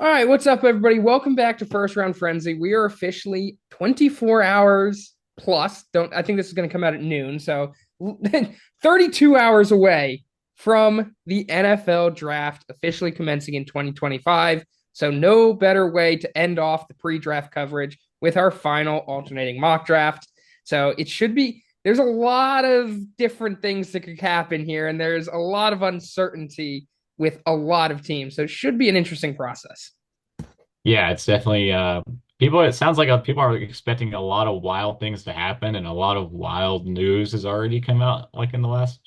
All right, what's up, everybody? Welcome back to First Round Frenzy. We are officially 24 hours plus. Don't I think this is going to come out at noon, so 32 hours away from the NFL draft officially commencing in 2025. So no better way to end off the pre-draft coverage with our final alternating mock draft. So it should be there's a lot of different things that could happen here, and there's a lot of uncertainty with a lot of teams. So it should be an interesting process. Yeah, it's definitely people. It sounds like people are expecting a lot of wild things to happen, and a lot of wild news has already come out, like in the last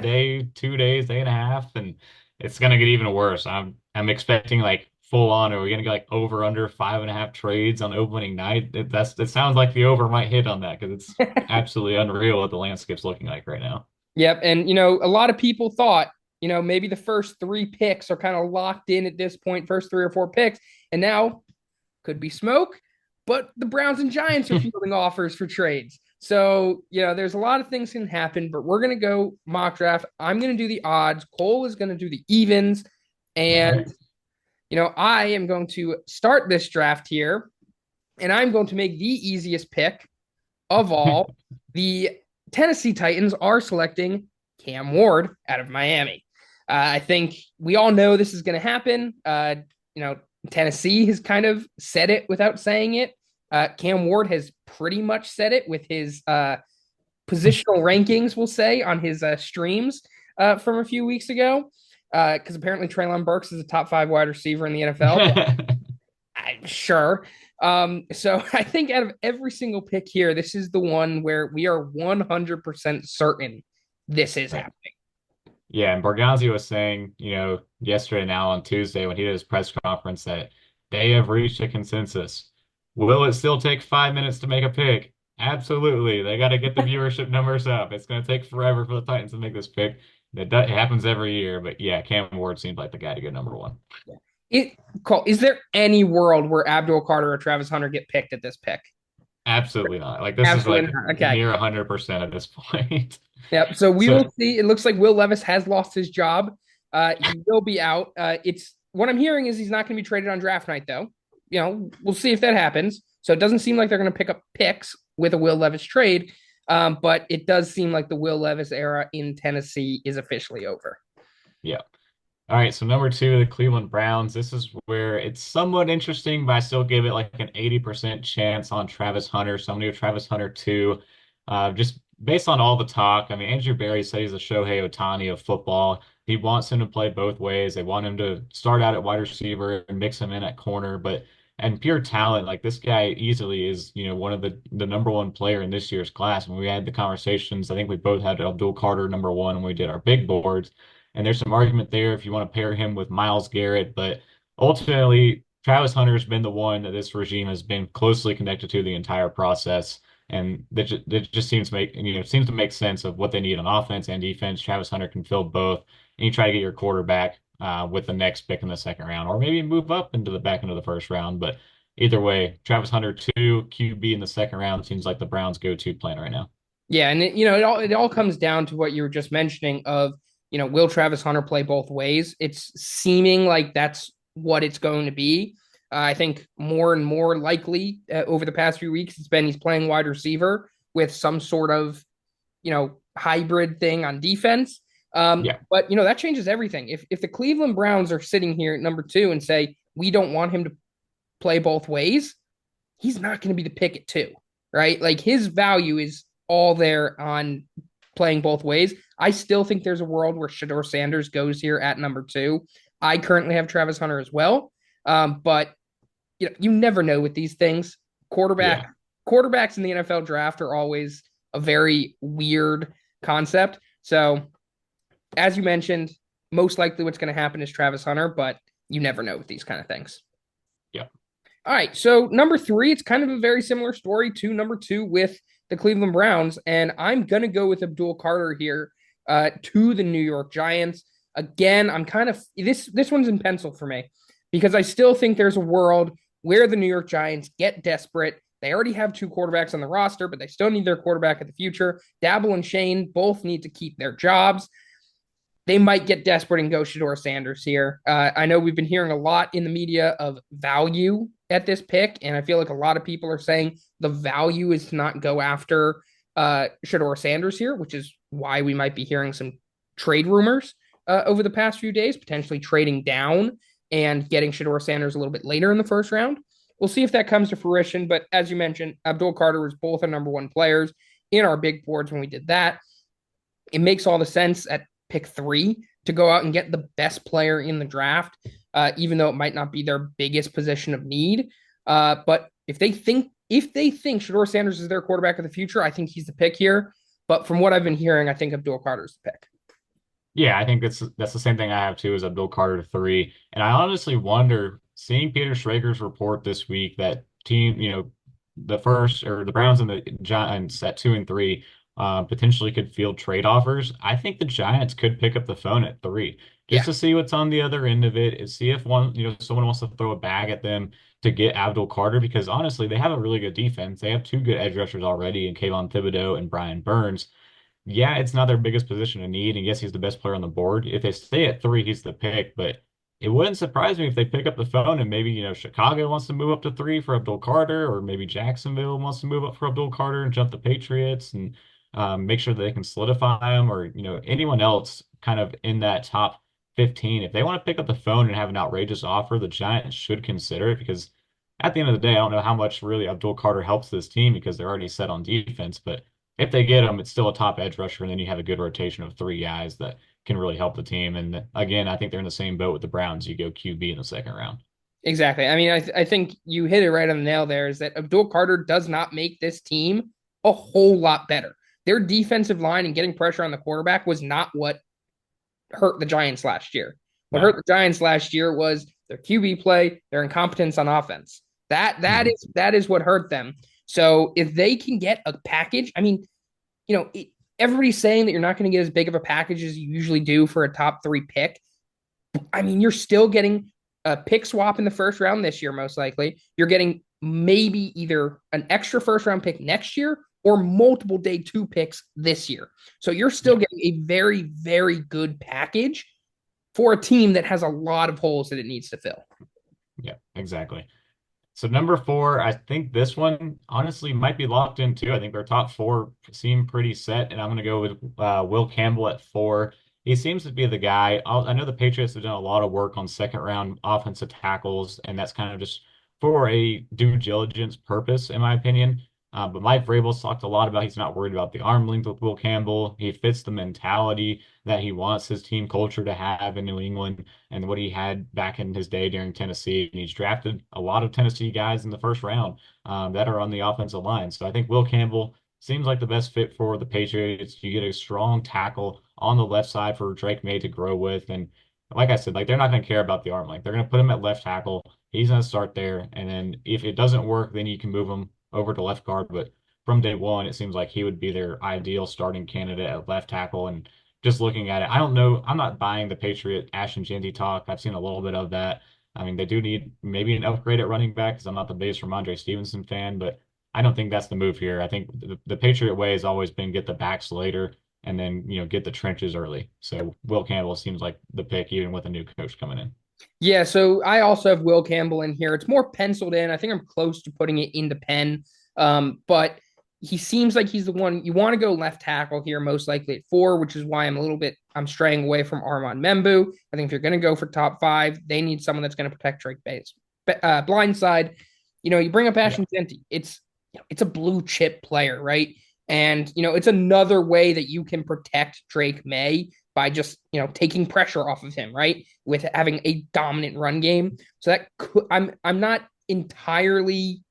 day, 2 days, day and a half, and it's gonna get even worse. I'm expecting like full on. Are we gonna get like over under 5.5 trades on opening night? It sounds like the over might hit on that because it's absolutely unreal what the landscape's looking like right now. Yep. And, a lot of people thought, maybe the first three picks are kind of locked in at this point, first three or four picks. And now could be smoke, but the Browns and Giants are fielding offers for trades. So, there's a lot of things can happen, but we're going to go mock draft. I'm going to do the odds. Kole is going to do the evens. All And, right. I am going to start this draft here, and I'm going to make the easiest pick of all. The Tennessee Titans are selecting Cam Ward out of Miami. I think we all know this is going to happen. Tennessee has kind of said it without saying it. Cam Ward has pretty much said it with his positional rankings, we'll say, on his streams from a few weeks ago. Because apparently Traylon Burks is a top five wide receiver in the NFL. I'm sure. So I think out of every single pick here, this is the one where we are 100% certain this is Right. happening. Yeah, and Borgazzi was saying, yesterday now on Tuesday when he did his press conference that they have reached a consensus. Will it still take 5 minutes to make a pick? Absolutely. They got to get the viewership numbers up. It's going to take forever for the Titans to make this pick. It happens every year, but yeah, Cam Ward seemed like the guy to get number one. It Cole, is there any world where Abdul Carter or Travis Hunter get picked at this pick? Absolutely not. Like this is Absolutely like not. Okay. near 100% at this point. Yep. So we So will see. It looks like Will Levis has lost his job. He will be out. It's what I'm hearing is he's not going to be traded on draft night, though. We'll see if that happens. So it doesn't seem like they're going to pick up picks with a Will Levis trade. But it does seem like the Will Levis era in Tennessee is officially over. yeah. All right, so number two, the Cleveland Browns. This is where it's somewhat interesting, but I still give it like an 80% chance on Travis Hunter. So I'm gonna go Travis Hunter too. Just based on all the talk. I mean, Andrew Barry said he's a Shohei Ohtani of football. He wants him to play both ways. They want him to start out at wide receiver and mix him in at corner, but and pure talent, like this guy easily is, one of the number one player in this year's class. When we had the conversations, I think we both had Abdul Carter number one when we did our big boards. And there's some argument there if you want to pair him with Myles Garrett. But ultimately, Travis Hunter's been the one that this regime has been closely connected to the entire process. And that just seems to make seems to make sense of what they need on offense and defense. Travis Hunter can fill both, and you try to get your quarterback with the next pick in the second round, or maybe move up into the back end of the first round. But either way, Travis Hunter two QB in the second round seems like the Browns' go-to plan right now. Yeah, and it all comes down to what you were just mentioning of will Travis Hunter play both ways? It's seeming like that's what it's going to be. I think more and more likely over the past few weeks it's been he's playing wide receiver with some sort of hybrid thing on defense. Yeah. But that changes everything. If the Cleveland Browns are sitting here at number two and say we don't want him to play both ways, he's not going to be the pick at two, right? Like his value is all there on playing both ways. I still think there's a world where Shador Sanders goes here at number two. I currently have Travis Hunter as well, but you never know with these things. Yeah. Quarterbacks in the NFL draft are always a very weird concept. So, as you mentioned, most likely what's going to happen is Travis Hunter, but you never know with these kind of things. Yeah. All right. So number three, it's kind of a very similar story to number two with the Cleveland Browns. And I'm gonna go with Abdul Carter here to the New York Giants. Again, I'm kind of this one's in pencil for me because I still think there's a world where the New York Giants get desperate. They already have two quarterbacks on the roster, but they still need their quarterback in the future. Dabble and Shane both need to keep their jobs. they might get desperate and go Shedeur Sanders here. I know we've been hearing a lot in the media of value at this pick, and I feel like a lot of people are saying the value is to not go after Shedeur Sanders here, which is why we might be hearing some trade rumors over the past few days, potentially trading down and getting Shedeur Sanders a little bit later in the first round. We'll see if that comes to fruition. But as you mentioned, Abdul Carter was both our number one players in our big boards when we did that. It makes all the sense at pick 3 to go out and get the best player in the draft, even though it might not be their biggest position of need. But if they think Shedeur Sanders is their quarterback of the future, I think he's the pick here. But from what I've been hearing, I think Abdul Carter's the pick. Yeah, I think that's the same thing I have too as Abdul Carter 3. And I honestly wonder, seeing Peter Schrager's report this week that team, the first or the Browns and the Giants at 2 and 3 potentially could field trade offers. I think the Giants could pick up the phone at 3 just Yeah, to see what's on the other end of it and see if someone wants to throw a bag at them to get Abdul Carter because honestly, they have a really good defense. They have two good edge rushers already in Kayvon Thibodeau and Brian Burns. Yeah, it's not their biggest position of need, and yes, he's the best player on the board. If they stay at 3, he's the pick, but it wouldn't surprise me if they pick up the phone and maybe, Chicago wants to move up to 3 for Abdul Carter, or maybe Jacksonville wants to move up for Abdul Carter and jump the Patriots and make sure that they can solidify him, or, anyone else kind of in that top 15. If they want to pick up the phone and have an outrageous offer, the Giants should consider it because at the end of the day, I don't know how much really Abdul Carter helps this team because they're already set on defense, but if they get him, it's still a top edge rusher, and then you have a good rotation of 3 guys that can really help the team. And again, I think they're in the same boat with the Browns. You go QB in the second round. exactly. I mean, I think you hit it right on the nail there is that Abdul Carter does not make this team a whole lot better. Their defensive line and getting pressure on the quarterback was not what hurt the Giants last year. What hurt No. the Giants last year was their QB play, their incompetence on offense. That that Mhm. is that is what hurt them. So if they can get a package, I mean, everybody's saying that you're not going to get as big of a package as you usually do for a top 3 pick. I mean, you're still getting a pick swap in the first round this year, most likely. You're getting maybe either an extra first round pick next year or multiple day 2 picks this year. So you're still Yeah. getting a very, very good package for a team that has a lot of holes that it needs to fill. Yeah, exactly. So number 4, I think this one honestly might be locked in too. I think their top 4 seem pretty set, and I'm going to go with Will Campbell at 4. He seems to be the guy. I know the Patriots have done a lot of work on second round offensive tackles, and that's kind of just for a due diligence purpose, in my opinion. But Mike Vrabel's talked a lot about he's not worried about the arm length with Will Campbell. He fits the mentality that he wants his team culture to have in New England and what he had back in his day during Tennessee. And he's drafted a lot of Tennessee guys in the first round that are on the offensive line. So I think Will Campbell seems like the best fit for the Patriots. You get a strong tackle on the left side for Drake May to grow with. And like I said, like they're not going to care about the arm length. They're going to put him at left tackle. He's going to start there. And then if it doesn't work, then you can move him over to left guard. But from day one, it seems like he would be their ideal starting candidate at left tackle. And just looking at it, I don't know. I'm not buying the Patriot Ashton Jeanty talk. I've seen a little bit of that. I mean, they do need maybe an upgrade at running back because I'm not the biggest Ramondre Stevenson fan, but I don't think that's the move here. I think the Patriot way has always been get the backs later and then, get the trenches early. So Will Campbell seems like the pick, even with a new coach coming in. Yeah, so I also have Will Campbell in here. It's more penciled in. I think I'm close to putting it into pen. But he seems like he's the one you want to go left tackle here, most likely at 4, which is why I'm straying away from Armand Membu. I think if you're going to go for top 5, they need someone that's going to protect Drake Bay's blind side. You bring up Yeah. Ashton Jeanty. It's a blue chip player, right? And it's another way that you can protect Drake May by just taking pressure off of him, right? With having a dominant run game. So I'm not entirely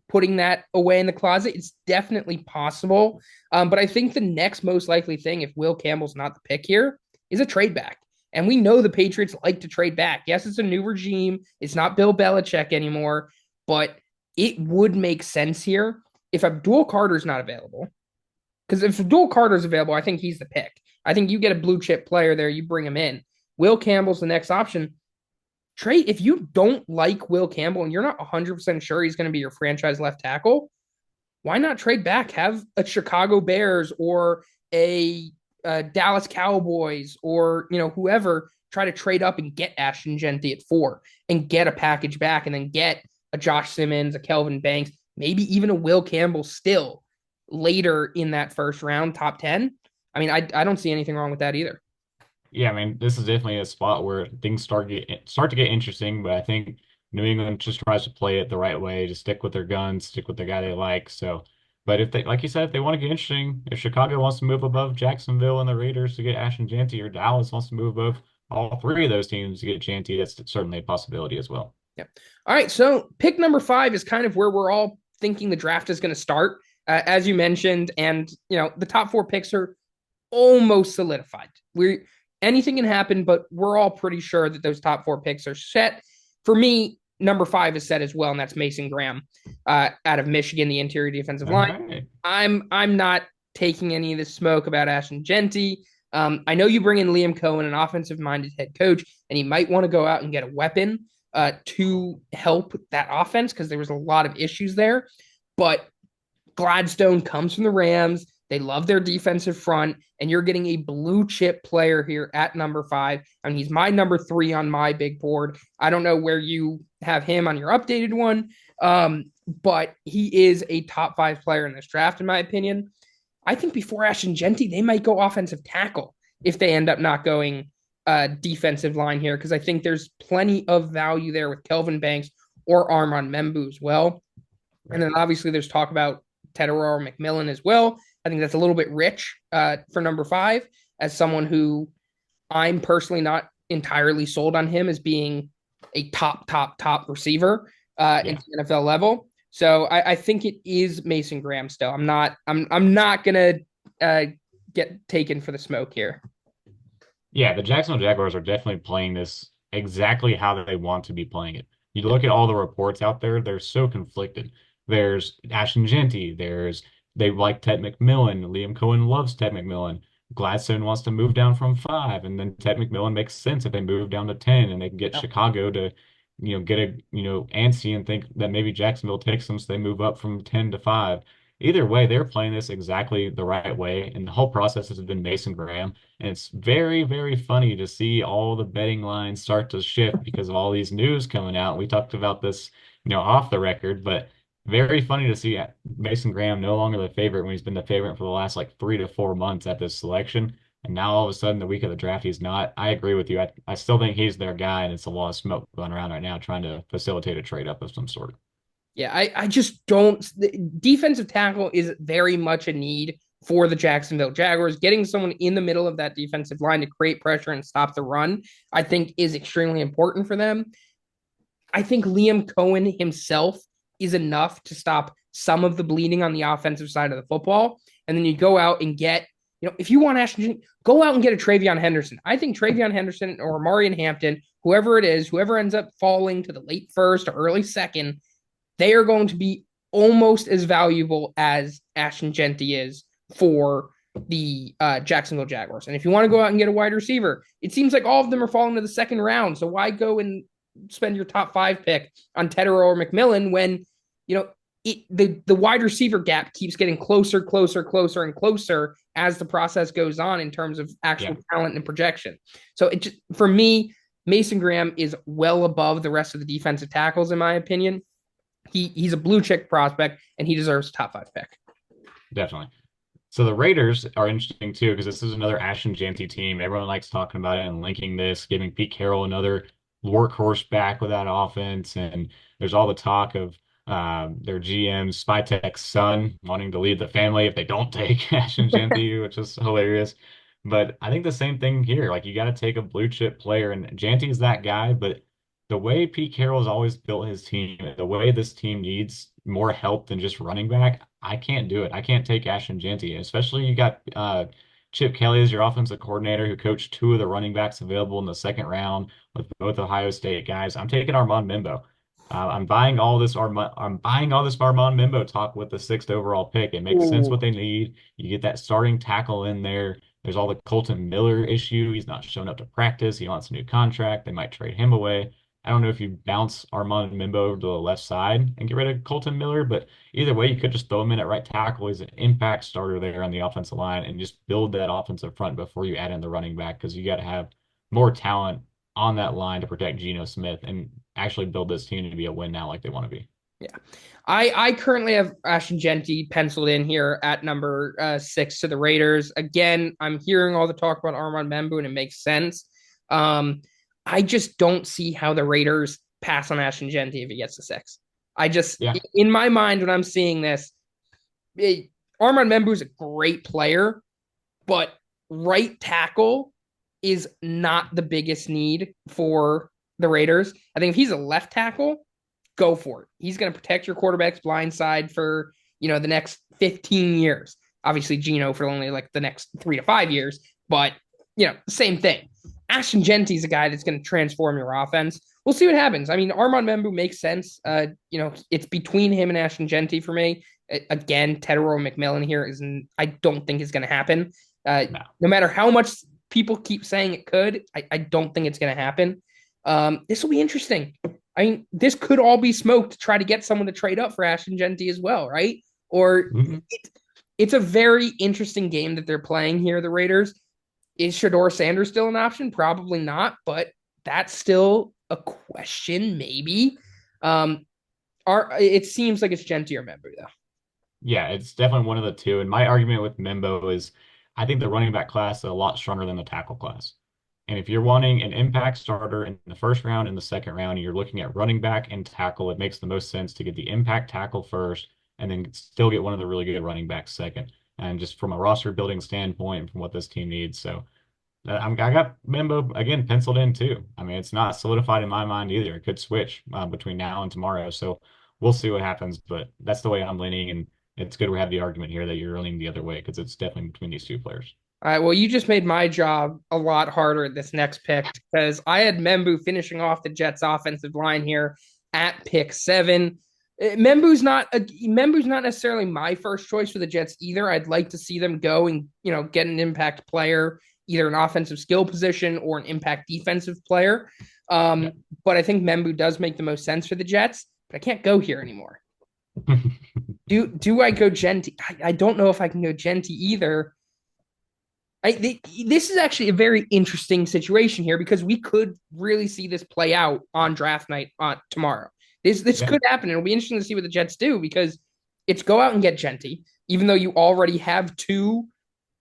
putting that away in the closet. It's definitely possible. But I think the next most likely thing, if Will Campbell's not the pick here, is a trade back. And we know the Patriots like to trade back. Yes, it's a new regime. It's not Bill Belichick anymore, but it would make sense here if Abdul Carter's not available. Because if Abdul Carter's available, I think he's the pick. I think you get a blue chip player there, you bring him in. Will Campbell's the next option. Trade if you don't like Will Campbell and you're not 100% sure he's going to be your franchise left tackle, why not trade back? Have a Chicago Bears or a Dallas Cowboys or whoever try to trade up and get Ashton Jeanty at 4 and get a package back and then get a Josh Simmons, a Kelvin Banks, maybe even a Will Campbell still later in that first round, top 10. I mean, I don't see anything wrong with that either. Yeah, I mean, this is definitely a spot where things start to get interesting, but I think New England just tries to play it the right way, to stick with their guns, stick with the guy they like. So, but if they, like you said, if they want to get interesting, if Chicago wants to move above Jacksonville and the Raiders to get Ashton Jeanty, or Dallas wants to move above all three of those teams to get Jeanty, that's certainly a possibility as well. Yeah. All right. So pick number 5 is kind of where we're all thinking the draft is going to start, as you mentioned, and the top 4 picks are almost solidified. We're Anything can happen, but we're all pretty sure that those top 4 picks are set. For me, number 5 is set as well, and that's Mason Graham, out of Michigan, the interior defensive All line. right. I'm not taking any of this smoke about Ashton Jeanty. I know you bring in Liam Cohen, an offensive-minded head coach, and he might want to go out and get a weapon to help that offense because there was a lot of issues there. But Gladstone comes from the Rams. They love their defensive front, and you're getting a blue chip player here at number 5. I mean, he's my number 3 on my big board. I don't know where you have him on your updated one, but he is a top 5 player in this draft, in my opinion. I think before Ashton Jeanty, they might go offensive tackle if they end up not going defensive line here, because I think there's plenty of value there with Kelvin Banks or Armand Membu as well. And then obviously there's talk about Tedoror McMillan as well. I think that's a little bit rich for number 5 as someone who I'm personally not entirely sold on him as being a top receiver in Yeah. the NFL level. So I think it is Mason Graham still. I'm not gonna get taken for the smoke here. Yeah, the Jacksonville Jaguars are definitely playing this exactly how they want to be playing it. You look at all the reports out there, they're so conflicted. There's Ashton Jeanty, they like Ted McMillan. Liam Cohen loves Ted McMillan. Gladstone wants to move down from 5, and then Ted McMillan makes sense if they move down to 10 and they can get Yeah. Chicago to, get antsy and think that maybe Jacksonville takes them so they move up from 10 to 5. Either way, they're playing this exactly the right way, and the whole process has been Mason Graham. And it's very, very funny to see all the betting lines start to shift because of all these news coming out. We talked about this, off the record, but very funny to see Mason Graham no longer the favorite when he's been the favorite for the last like 3 to 4 months at this selection. And now all of a sudden, the week of the draft, he's not. I agree with you. I still think he's their guy, and it's a lot of smoke going around right now trying to facilitate a trade up of some sort. Yeah, I just don't. The defensive tackle is very much a need for the Jacksonville Jaguars. Getting someone in the middle of that defensive line to create pressure and stop the run, I think, is extremely important for them. I think Liam Cohen himself is enough to stop some of the bleeding on the offensive side of the football. And then you go out and get, if you want Ashton, go out and get a Travion Henderson. I think Travion Henderson or Marion Hampton, whoever it is, whoever ends up falling to the late first or early second, they are going to be almost as valuable as Ashton Jeanty is for the Jacksonville Jaguars. And if you want to go out and get a wide receiver, it seems like all of them are falling to the second round. So why go and spend your top 5 pick on Tedder or McMillan when the wide receiver gap keeps getting closer, and closer as the process goes on in terms of actual talent and projection. So it just, for me, Mason Graham is well above the rest of the defensive tackles in my opinion. He's a blue chip prospect and he deserves a top 5 pick. Definitely. So the Raiders are interesting too because this is another Ashton Jeanty team. Everyone likes talking about it and linking this, giving Pete Carroll another workhorse back with that offense. And there's all the talk of their GM Spytek's son wanting to lead the family if they don't take Ashton Jeanty, which is hilarious. But I think the same thing here. Like you got to take a blue chip player, and Jeanty's that guy. But the way Pete Carroll's always built his team, the way this team needs more help than just running back, I can't do it. I can't take Ashton Jeanty, especially you got Chip Kelly as your offensive coordinator who coached 2 of the running backs available in the second round with both Ohio State guys. I'm taking Armand Membo. I'm buying all this Armand. I'm buying all this Armand Membo talk with the 6th overall pick. It makes sense what they need. You get that starting tackle in there. There's all the Colton Miller issue. He's not showing up to practice. He wants a new contract. They might trade him away. I don't know if you bounce Armand Mimbo over to the left side and get rid of Colton Miller, but either way, you could just throw him in at right tackle. He's an impact starter there on the offensive line and just build that offensive front before you add in the running back because you got to have more talent on that line to protect Geno Smith and actually build this team to be a win now like they want to be. Yeah. I currently have Ashton Jeanty penciled in here at number 6 to the Raiders. Again, I'm hearing all the talk about Armand Membu, and it makes sense. Um, I just don't see how the Raiders pass on Ashton Jeanty if he gets to 6. I just, Yeah. in my mind, when I'm seeing this, Armand Membu is a great player, but right tackle is not the biggest need for the Raiders. I think if he's a left tackle, go for it. He's going to protect your quarterback's blind side for, the next 15 years. Obviously, Geno for only like the next 3 to 5 years, but, same thing. Ashton Jeanty is a guy that's going to transform your offense. We'll see what happens. I mean, Armand Membu makes sense. It's between him and Ashton Jeanty for me. Again, Tedero McMillan here I don't think is going to happen. No. No matter how much people keep saying it could, I don't think it's going to happen. This will be interesting. I mean, this could all be smoke to try to get someone to trade up for Ashton Jeanty as well, right? Or Mhm. it's a very interesting game that they're playing here, the Raiders. Is Shador Sanders still an option? Probably not, but that's still a question, maybe. It seems like it's Jeanty or Member, though. Yeah, it's definitely one of the two. And my argument with Mimbo is I think the running back class is a lot stronger than the tackle class. And if you're wanting an impact starter in the first round and the second round, and you're looking at running back and tackle, it makes the most sense to get the impact tackle first and then still get one of the really good running backs second. And just from a roster building standpoint and from what this team needs. So I got Mimbo again penciled in too. I mean, it's not solidified in my mind either. It could switch between now and tomorrow. So we'll see what happens. But that's the way I'm leaning. And it's good we have the argument here that you're leaning the other way because it's definitely between these two players. All right. Well, you just made my job a lot harder at this next pick because I had Membu finishing off the Jets' offensive line here at pick 7. Membu's not necessarily my first choice for the Jets either. I'd like to see them go and get an impact player, either an offensive skill position or an impact defensive player. Yeah. But I think Membu does make the most sense for the Jets. But I can't go here anymore. Do I go Jeanty? I don't know if I can go Jeanty either. This is actually a very interesting situation here because we could really see this play out on draft night tomorrow. This Yeah. could happen. It'll be interesting to see what the Jets do because it's go out and get Jeanty, even though you already have 2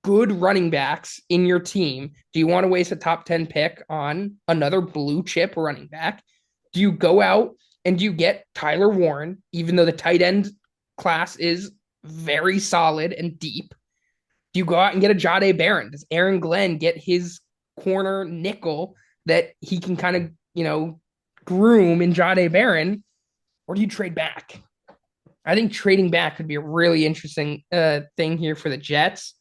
good running backs in your team. Do you want to waste a top 10 pick on another blue chip running back? Do you go out and do you get Tyler Warren, even though the tight end class is very solid and deep? Do you go out and get a Jahdae Barron? Does Aaron Glenn get his corner nickel that he can kind of, groom in Jahdae Barron? Or do you trade back? I think trading back could be a really interesting thing here for the Jets.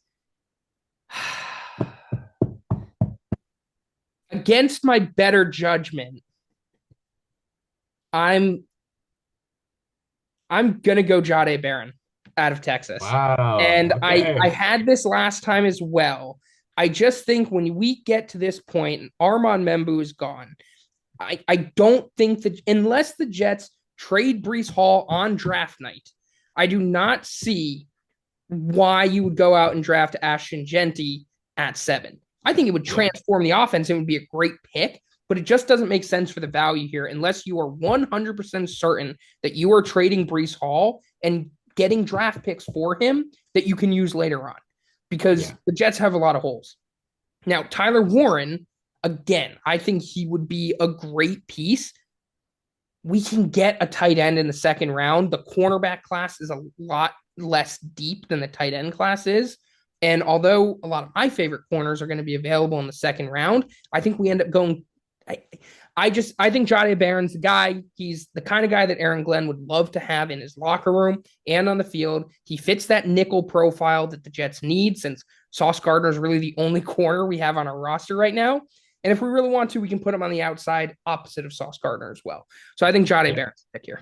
Against my better judgment, I'm gonna go Jahdae Barron out of Texas. Wow. And I Okay. had this last time as well. I just think when we get to this point and Armand Membu is gone, I don't think that unless the Jets trade Breece Hall on draft night, I do not see why you would go out and draft Ashton Jeanty at 7. I think it would Yeah. transform the offense. It would be a great pick, but it just doesn't make sense for the value here unless you are 100% certain that you are trading Breece Hall and getting draft picks for him that you can use later on because Yeah. the Jets have a lot of holes. Now, Tyler Warren, again, I think he would be a great piece. We can get a tight end in the second round. The cornerback class is a lot less deep than the tight end class is. And although a lot of my favorite corners are going to be available in the second round, I think we end up going. I think Jahdae Barron's the guy. He's the kind of guy that Aaron Glenn would love to have in his locker room and on the field. He fits that nickel profile that the Jets need since Sauce Gardner is really the only corner we have on our roster right now. And if we really want to, we can put him on the outside opposite of Sauce Gardner as well. So I think Jahdae Yeah. Barron's pick here.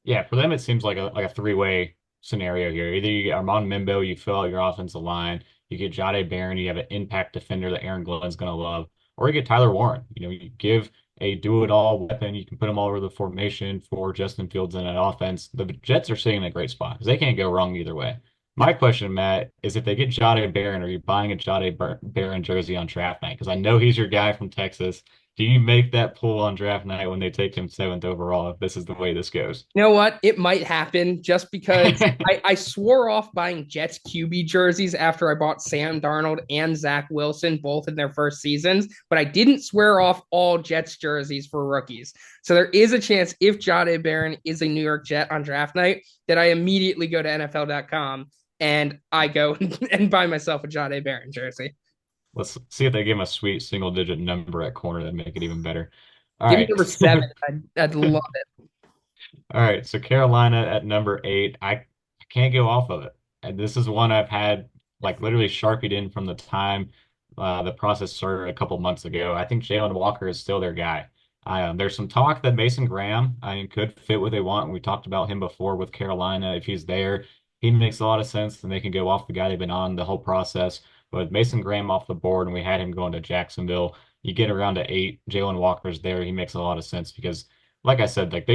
Yeah. For them, it seems like a three-way scenario here. Either you get Armand Mimbo, you fill out your offensive line, you get Jahdae Barron, you have an impact defender that Aaron Glenn's going to love, or you get Tyler Warren. You give a do-it-all weapon. You can put him all over the formation for Justin Fields in an offense. The Jets are sitting in a great spot because they can't go wrong either way. No. My question, Matt, is if they get Jahdae Barron, are you buying a Barron jersey on draft night? Because I know he's your guy from Texas. Do you make that pull on draft night when they take him seventh overall if this is the way this goes? You know what? It might happen just because I swore off buying Jets QB jerseys after I bought Sam Darnold and Zach Wilson both in their first seasons, but I didn't swear off all Jets jerseys for rookies. So there is a chance if Jahdae Barron is a New York Jet on draft night that I immediately go to NFL.com and I go and buy myself a Jahdae Barron jersey. Let's see if they give him a sweet single digit number at corner that make it even better. All Give me right. number 7. I'd love it. All right. So Carolina at number 8. I can't go off of it. And this is one I've had like literally sharpied in from the time the process started a couple months ago. I think Jalen Walker is still their guy. There's some talk that Mason Graham, I mean, could fit what they want. We talked about him before with Carolina. If he's there, he makes a lot of sense, and they can go off the guy they've been on the whole process. But Mason Graham off the board, and we had him going to Jacksonville. You get around to 8, Jalen Walker's there. He makes a lot of sense because, like I said, like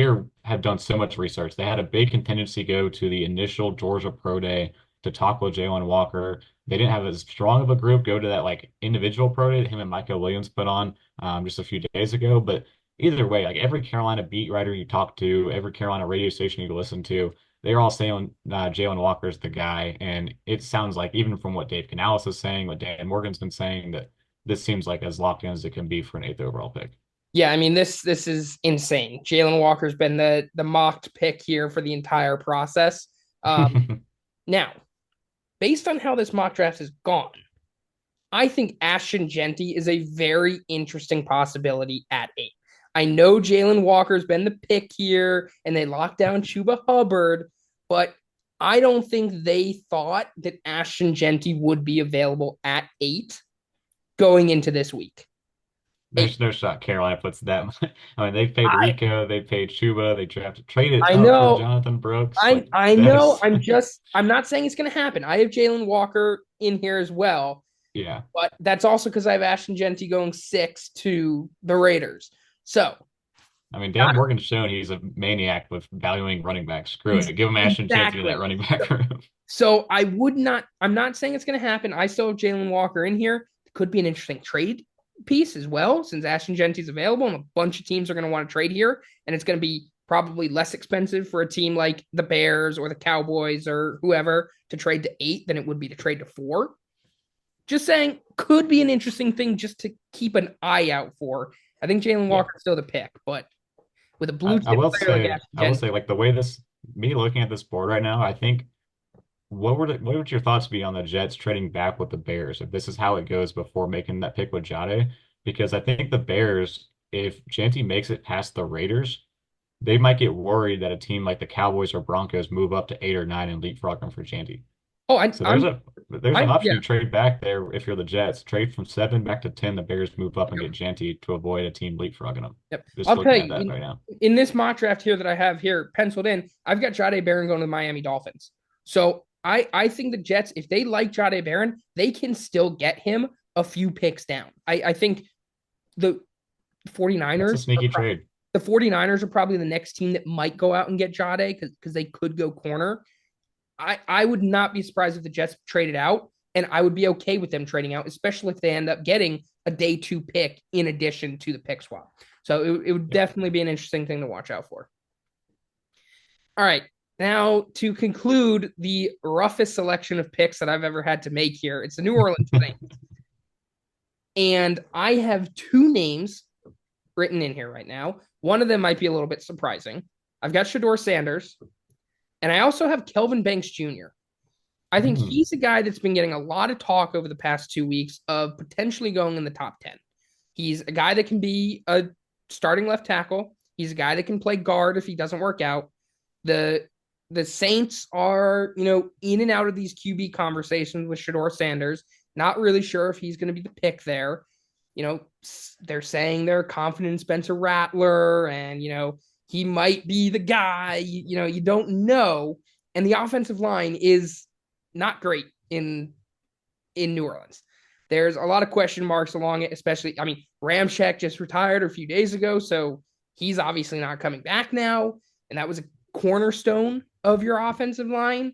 have done so much research. They had a big contingency go to the initial Georgia Pro Day to talk with Jalen Walker. They didn't have as strong of a group go to that like individual pro day that him and Michael Williams put on just a few days ago. But either way, like every Carolina beat writer you talk to, every Carolina radio station you listen to, they're all saying Jalen Walker's the guy. And it sounds like, even from what Dave Canales is saying, what Dan Morgan's been saying, that this seems like as locked in as it can be for an eighth overall pick. Yeah, I mean this is insane. Jalen Walker's been the mocked pick here for the entire process. Now, based on how this mock draft has gone, I think Ashton Jeanty is a very interesting possibility at 8. I know Jalen Walker's been the pick here, and they locked down Chuba Hubbard, but I don't think they thought that Ashton Jeanty would be available at 8 going into this week. There's no shot Carolina puts that much. I mean, they paid I Rico, they paid Chuba, they traded I up for know, Jonathan Brooks. I Like I that know. is, I'm not saying it's going to happen. I have Jalen Walker in here as well, yeah. but that's also because I have Ashton Jeanty going 6 to the Raiders. So I mean, Dan Morgan's shown he's a maniac with valuing running backs. Screw it. Give him Ashton Jeanty in that exactly. running back room. So I'm not saying it's going to happen. I still have Jalen Walker in here. It could be an interesting trade piece as well, since Ashton Jeanty's available and a bunch of teams are going to want to trade here. And it's going to be probably less expensive for a team like the Bears or the Cowboys or whoever to trade to 8 than it would be to trade to 4. Just saying, could be an interesting thing just to keep an eye out for. I think Jalen Yeah. Walker's still the pick, but with a blue chip I will player like say, Ashton Jeanty, like the way me looking at this board right now, I think what would your thoughts be on the Jets trading back with the Bears if this is how it goes before making that pick with Jahdae? Because I think the Bears, if Jeanty makes it past the Raiders, they might get worried that a team like the Cowboys or Broncos move up to 8 or 9 and leapfrog them for Jeanty. oh, So there's an option yeah, you trade back there if you're the Jets. Trade from 7 back to 10. The Bears move up and get Jeanty to avoid a team leapfrogging them. yep. Just I'll tell looking at you, that right now. in this mock draft here that I have here penciled in, I've got Jahdae Barron going to the Miami Dolphins. So I think the Jets, if they like Jahdae Barron, they can still get him a few picks down. I think the That's a 49ers sneaky trade. the 49ers are probably the next team that might go out and get Jahdae because they could go corner. I would not be surprised if the Jets traded out, and I would be okay with them trading out, especially if they end up getting a day 2 pick in addition to the pick swap. So it would definitely be an interesting thing to watch out for. All right. Now, to conclude the roughest selection of picks that I've ever had to make here, it's the New Orleans Saints. And I have 2 names written in here right now. One of them might be a little bit surprising. I've got Shedeur Sanders, and I also have Kelvin Banks Jr. I think he's a guy that's been getting a lot of talk over the past 2 weeks of potentially going in the top 10. He's a guy that can be a starting left tackle. He's a guy that can play guard if he doesn't work out. The Saints are, in and out of these QB conversations with Shedeur Sanders. Not really sure if he's going to be the pick there. They're saying they're confident in Spencer Rattler and, he might be the guy. You don't know. And the offensive line is not great in New Orleans. There's a lot of question marks along it, especially, I mean, Ramczyk just retired a few days ago, so he's obviously not coming back now. And that was a cornerstone of your offensive line.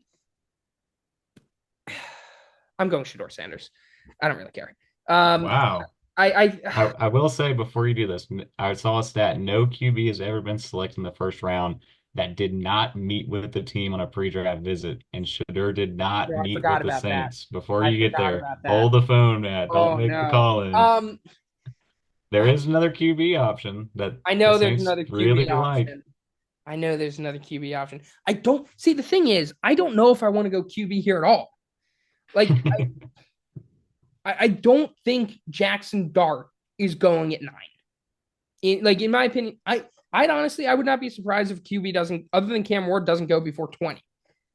I'm going Shador Sanders. I don't really care. Um, Wow. I I will say before you do this, I saw a stat. No QB has ever been selected in the first round that did not meet with the team on a pre-draft visit, and Shador did not I meet with forgot the about that. Saints. Before I you get forgot there, about that. hold the phone, Matt. Don't Oh make the no. call in. There I is another QB option that I the know there's Saints another really QB like. option. I know there's another QB option. I don't see the thing is, I don't know if I want to go QB here at all. Like, I don't think Jackson Dart is going at 9. In my opinion, I'd honestly I would not be surprised if QB doesn't, other than Cam Ward, doesn't go before 20.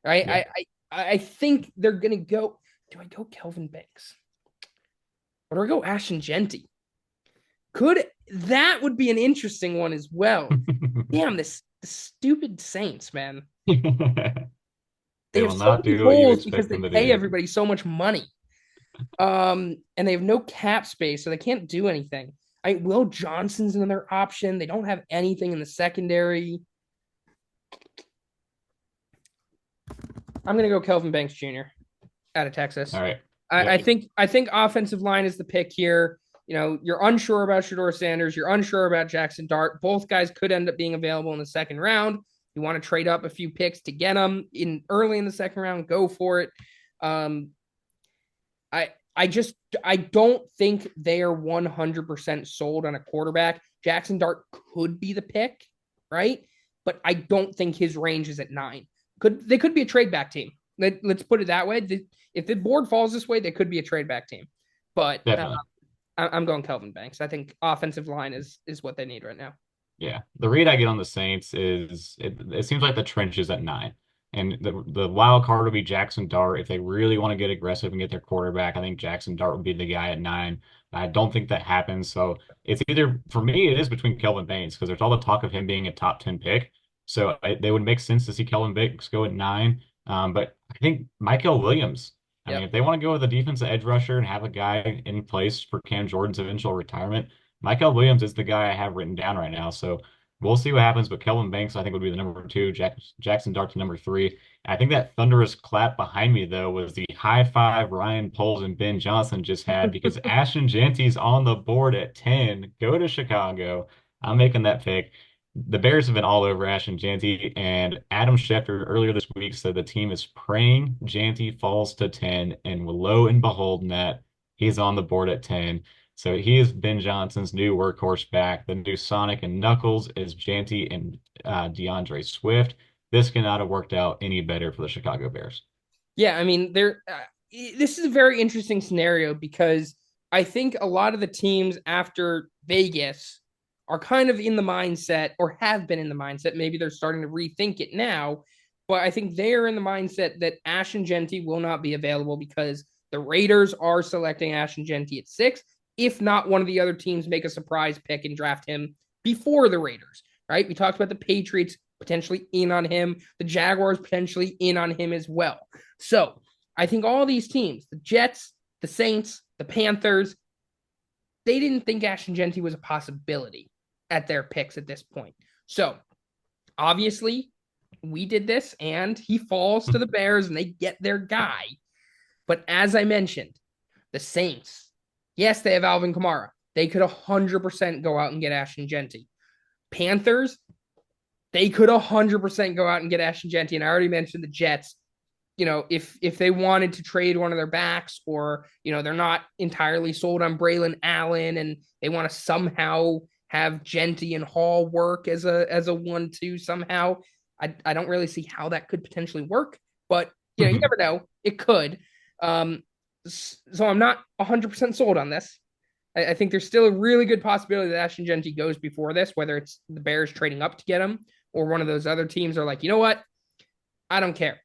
Right? Yeah. I think they're gonna go. Do I go Kelvin Banks or do I go Ashton Jeanty? Could that would be an interesting one as well. Damn, this stupid Saints, man. They They have will so not many do what you holes because expect they them to pay do. everybody so much money. And they have no cap space, so they can't do anything. Will Johnson's another option. They don't have anything in the secondary. I'm gonna go Kelvin Banks Jr. out of Texas. All right. I Yep. think I think offensive line is the pick here. You're unsure about Shador Sanders. You're unsure about Jackson Dart. Both guys could end up being available in the second round. You want to trade up a few picks to get them in early in the second round, go for it. Um, I don't think they are 100% sold on a quarterback. Jackson Dart could be the pick, right? But I don't think his range is at 9. They could be a trade back team. Let's put it that way. If the board falls this way, they could be a trade back team. But Definitely. I'm going Kelvin Banks. I think offensive line is what they need right now. Yeah. The read I get on the Saints is it seems like the trenches at 9. And the wild card will be Jackson Dart. If they really want to get aggressive and get their quarterback, I think Jackson Dart would be the guy at 9. I don't think that happens. So it's either, for me, it is between Kelvin Banks because there's all the talk of him being a top 10 pick. So they would make sense to see Kelvin Banks go at 9. But I think Michael Williams, I mean, Yep. if they want to go with a defensive edge rusher and have a guy in place for Cam Jordan's eventual retirement, Michael Williams is the guy I have written down right now. So we'll see what happens. But Kelvin Banks, I think, would be the number 2. Jackson Dart to number 3. I think that thunderous clap behind me, though, was the high five Ryan Poles and Ben Johnson just had because Ashton Jeanty's on the board at 10. Go to Chicago. I'm making that pick. The Bears have been all over Ashton Jeanty, and Adam Schefter earlier this week said the team is praying Jeanty falls to 10, and lo and behold, Matt, he's on the board at 10. So he is Ben Johnson's new workhorse back. The new Sonic and Knuckles is Jeanty and DeAndre Swift. This cannot have worked out any better for the Chicago Bears. Yeah, I mean, this is a very interesting scenario because I think a lot of the teams after Vegas are kind of in the mindset or have been in the mindset. Maybe they're starting to rethink it now, but I think they are in the mindset that Ashton Jeanty will not be available because the Raiders are selecting Ashton Jeanty at 6. If not, one of the other teams make a surprise pick and draft him before the Raiders, right? We talked about the Patriots potentially in on him, the Jaguars potentially in on him as well. So I think all these teams, the Jets, the Saints, the Panthers, they didn't think Ashton Jeanty was a possibility at their picks at this point. So obviously, we did this and he falls to the Bears and they get their guy. But as I mentioned, the Saints, yes, they have Alvin Kamara. They could 100% go out and get Ashton Jeanty. Panthers, they could 100% go out and get Ashton Jeanty. And I already mentioned the Jets. If they wanted to trade one of their backs or, they're not entirely sold on Braylon Allen and they want to somehow have Jeanty and Hall work as a 1-2 somehow. I don't really see how that could potentially work, but you never know. It could. So I'm not 100% sold on this. I think there's still a really good possibility that Ashton Jeanty goes before this, whether it's the Bears trading up to get him or one of those other teams are like, you know what? I don't care.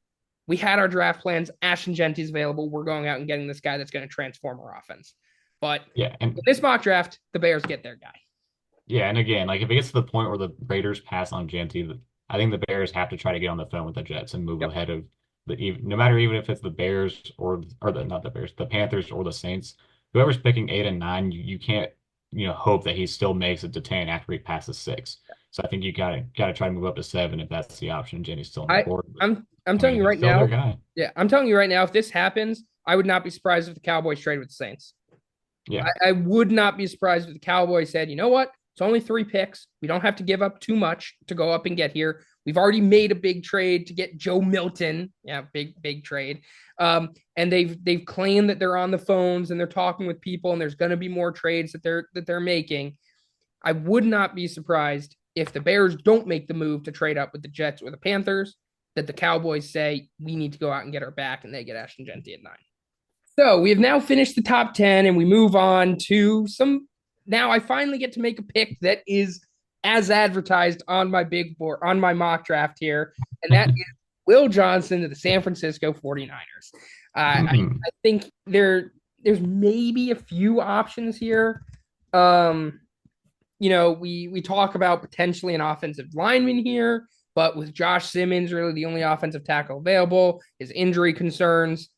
We had our draft plans. Ashton Jeanty's available. We're going out and getting this guy that's going to transform our offense. But Yeah, in and this mock draft, the Bears get their guy. yeah, and again, like if it gets to the point where the Raiders pass on Jeanty, I think the Bears have to try to get on the phone with the Jets and move Yep. ahead of no matter even if it's the Bears or the not the Bears, the Panthers or the Saints. whoever's picking 8 and 9, you can't, hope that he still makes it to 10 after he passes 6. So I think you gotta try to move up to 7 if that's the option. Jenny's still on the I board, but I'm I telling mean, you he's right still their now. guy. Yeah, I'm telling you right now, if this happens, I would not be surprised if the Cowboys trade with the Saints. Yeah. I would not be surprised if the Cowboys said, you know what? It's only 3 picks. We don't have to give up too much to go up and get here. We've already made a big trade to get Joe Milton. Yeah, big trade. And they've claimed that they're on the phones and they're talking with people, and there's going to be more trades that they're making. I would not be surprised if the Bears don't make the move to trade up with the Jets or the Panthers, that the Cowboys say we need to go out and get our back, and they get Ashton Jeanty at 9. So we have now finished the top 10 and we move on to some. Now I finally get to make a pick that is as advertised on my big board, on my mock draft here. And that is Will Johnson to the San Francisco 49ers. I think there's maybe a few options here. Um, we talk about potentially an offensive lineman here, but with Josh Simmons really the only offensive tackle available, his injury concerns,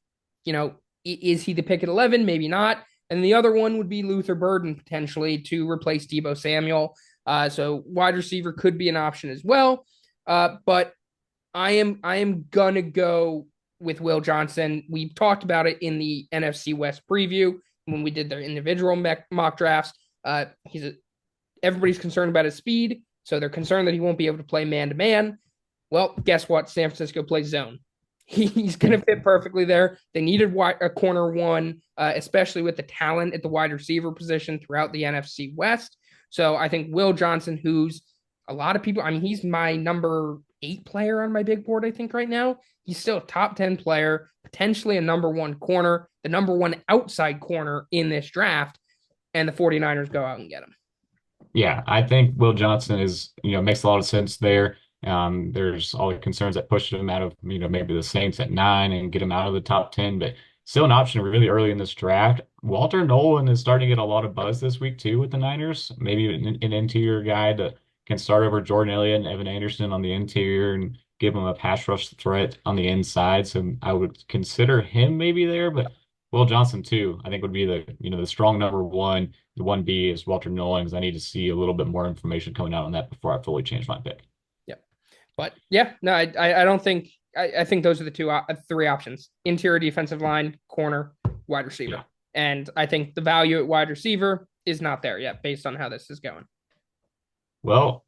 is he the pick at 11? Maybe not. And the other one would be Luther Burden potentially to replace Deebo Samuel. So wide receiver could be an option as well. But I am gonna go with Will Johnson. We talked about it in the NFC West preview when we did their individual mock drafts. Everybody's concerned about his speed, so they're concerned that he won't be able to play man to man. Well, guess what? San Francisco plays zone. He's going to fit perfectly there. They needed a corner one, especially with the talent at the wide receiver position throughout the NFC West. So I think Will Johnson, who's a lot of people, I mean, he's my number 8 player on my big board, I think, right now. He's still a top 10 player, potentially a number 1 corner, the number 1 outside corner in this draft, and the 49ers go out and get him. Yeah, I think Will Johnson makes a lot of sense there. There's all the concerns that pushed him out of, maybe the Saints at 9 and get him out of the top 10, but still an option really early in this draft. Walter Nolan is starting to get a lot of buzz this week too with the Niners. Maybe an interior guy that can start over Jordan Elliott and Evan Anderson on the interior and give him a pass rush threat on the inside. So I would consider him maybe there, but Will Johnson too, I think would be the strong number 1. The 1B is Walter Nolan because I need to see a little bit more information coming out on that before I fully change my pick. Yep. But yeah, no, I don't think I think those are the 3 options: interior defensive line, corner, wide receiver. Yeah. And I think the value at wide receiver is not there yet based on how this is going. Well,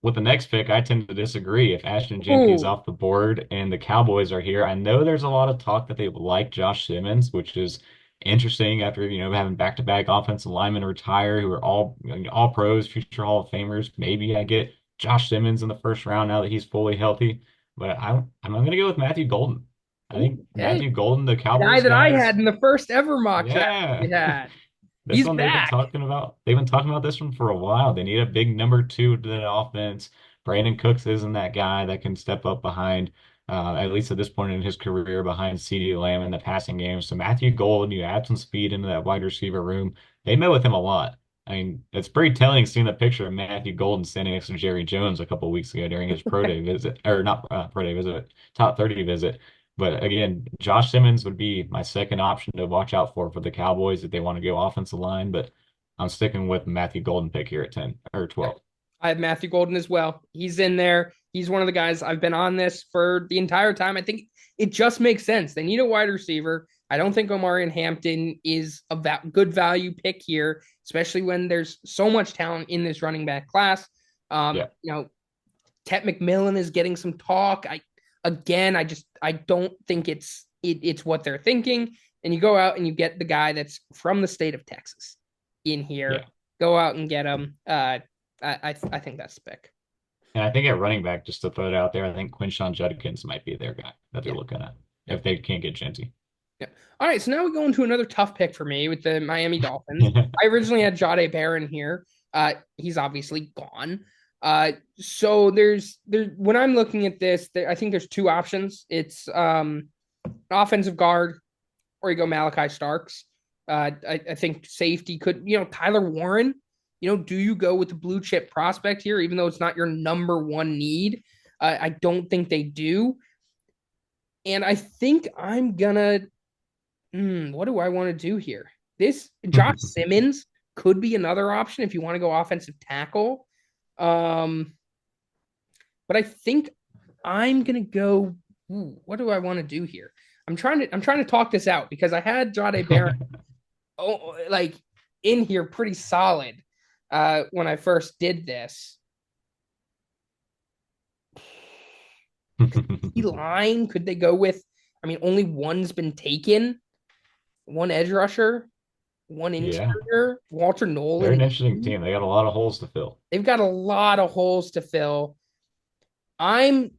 with the next pick, I tend to disagree. If Ashton Jeanty is off the board and the Cowboys are here, I know there's a lot of talk that they like Josh Simmons, which is interesting after having back-to-back offensive linemen retire who are all pros, future Hall of Famers. Maybe I get Josh Simmons in the first round now that he's fully healthy, but I'm going to go with Matthew Golden. I think Matthew Golden, the guy Cowboys that I guys. had in the first ever mock draft. Yeah. Yeah. This He's one back. they've been talking about this one for a while. They need a big number 2 to that offense. Brandon Cooks isn't that guy that can step up behind, at least at this point in his career, behind CeeDee Lamb in the passing game. So Matthew Golden, you add some speed into that wide receiver room. They met with him a lot. I mean, it's pretty telling seeing the picture of Matthew Golden standing next to Jerry Jones a couple of weeks ago during his pro day visit, or not pro day visit, top 30 visit. But again, Josh Simmons would be my second option to watch out for the Cowboys if they want to go offensive line. But I'm sticking with Matthew Golden pick here at 10 or 12. I have Matthew Golden as well. He's in there. He's one of the guys. I've been on this for the entire time. I think it just makes sense. They need a wide receiver. I don't think Omarion Hampton is a good value pick here, especially when there's so much talent in this running back class. Tet McMillan is getting some talk. I don't think it's what they're thinking. And you go out and you get the guy that's from the state of Texas in here. Yeah. Go out and get him. I think that's the pick. And I think at running back, just to throw it out there, I think Quinshon Judkins might be their guy that they're looking at if they can't get Jeanty. Yeah. All right, so now we go into another tough pick for me with the Miami Dolphins. I originally had Jahdae Barron here. He's obviously gone. So there's when I'm looking at this, I think there's 2 options. It's offensive guard, or you go Malachi Starks. I think safety could, Tyler Warren. Do you go with the blue chip prospect here, even though it's not your number 1 need? I don't think they do. And I think I'm gonna. What do I want to do here? This Josh Simmons could be another option if you want to go offensive tackle. Um, but I think I'm gonna go. Ooh, what do I want to do here? I'm trying to talk this out because I had Jade Barron like in here pretty solid when I first did this. Line could they go with? I mean, only one's been taken. One edge rusher, one Yeah, interior. Walter they're Nolan. an interesting team. They got a lot of holes to fill. They've got a lot of holes to fill. I'm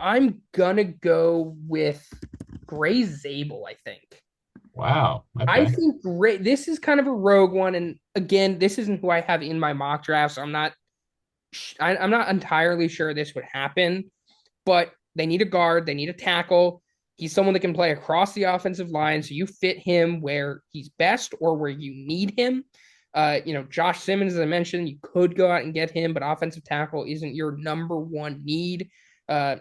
I'm gonna go with Gray Zabel, I think. Wow. I Okay. think great. This is kind of a rogue one, and again, this isn't who I have in my mock draft, so I'm not entirely sure this would happen. But they need a guard, they need a tackle. He's someone that can play across the offensive line, so you fit him where he's best or where you need him. Josh Simmons, as I mentioned, you could go out and get him, but offensive tackle isn't your number one need. Uh,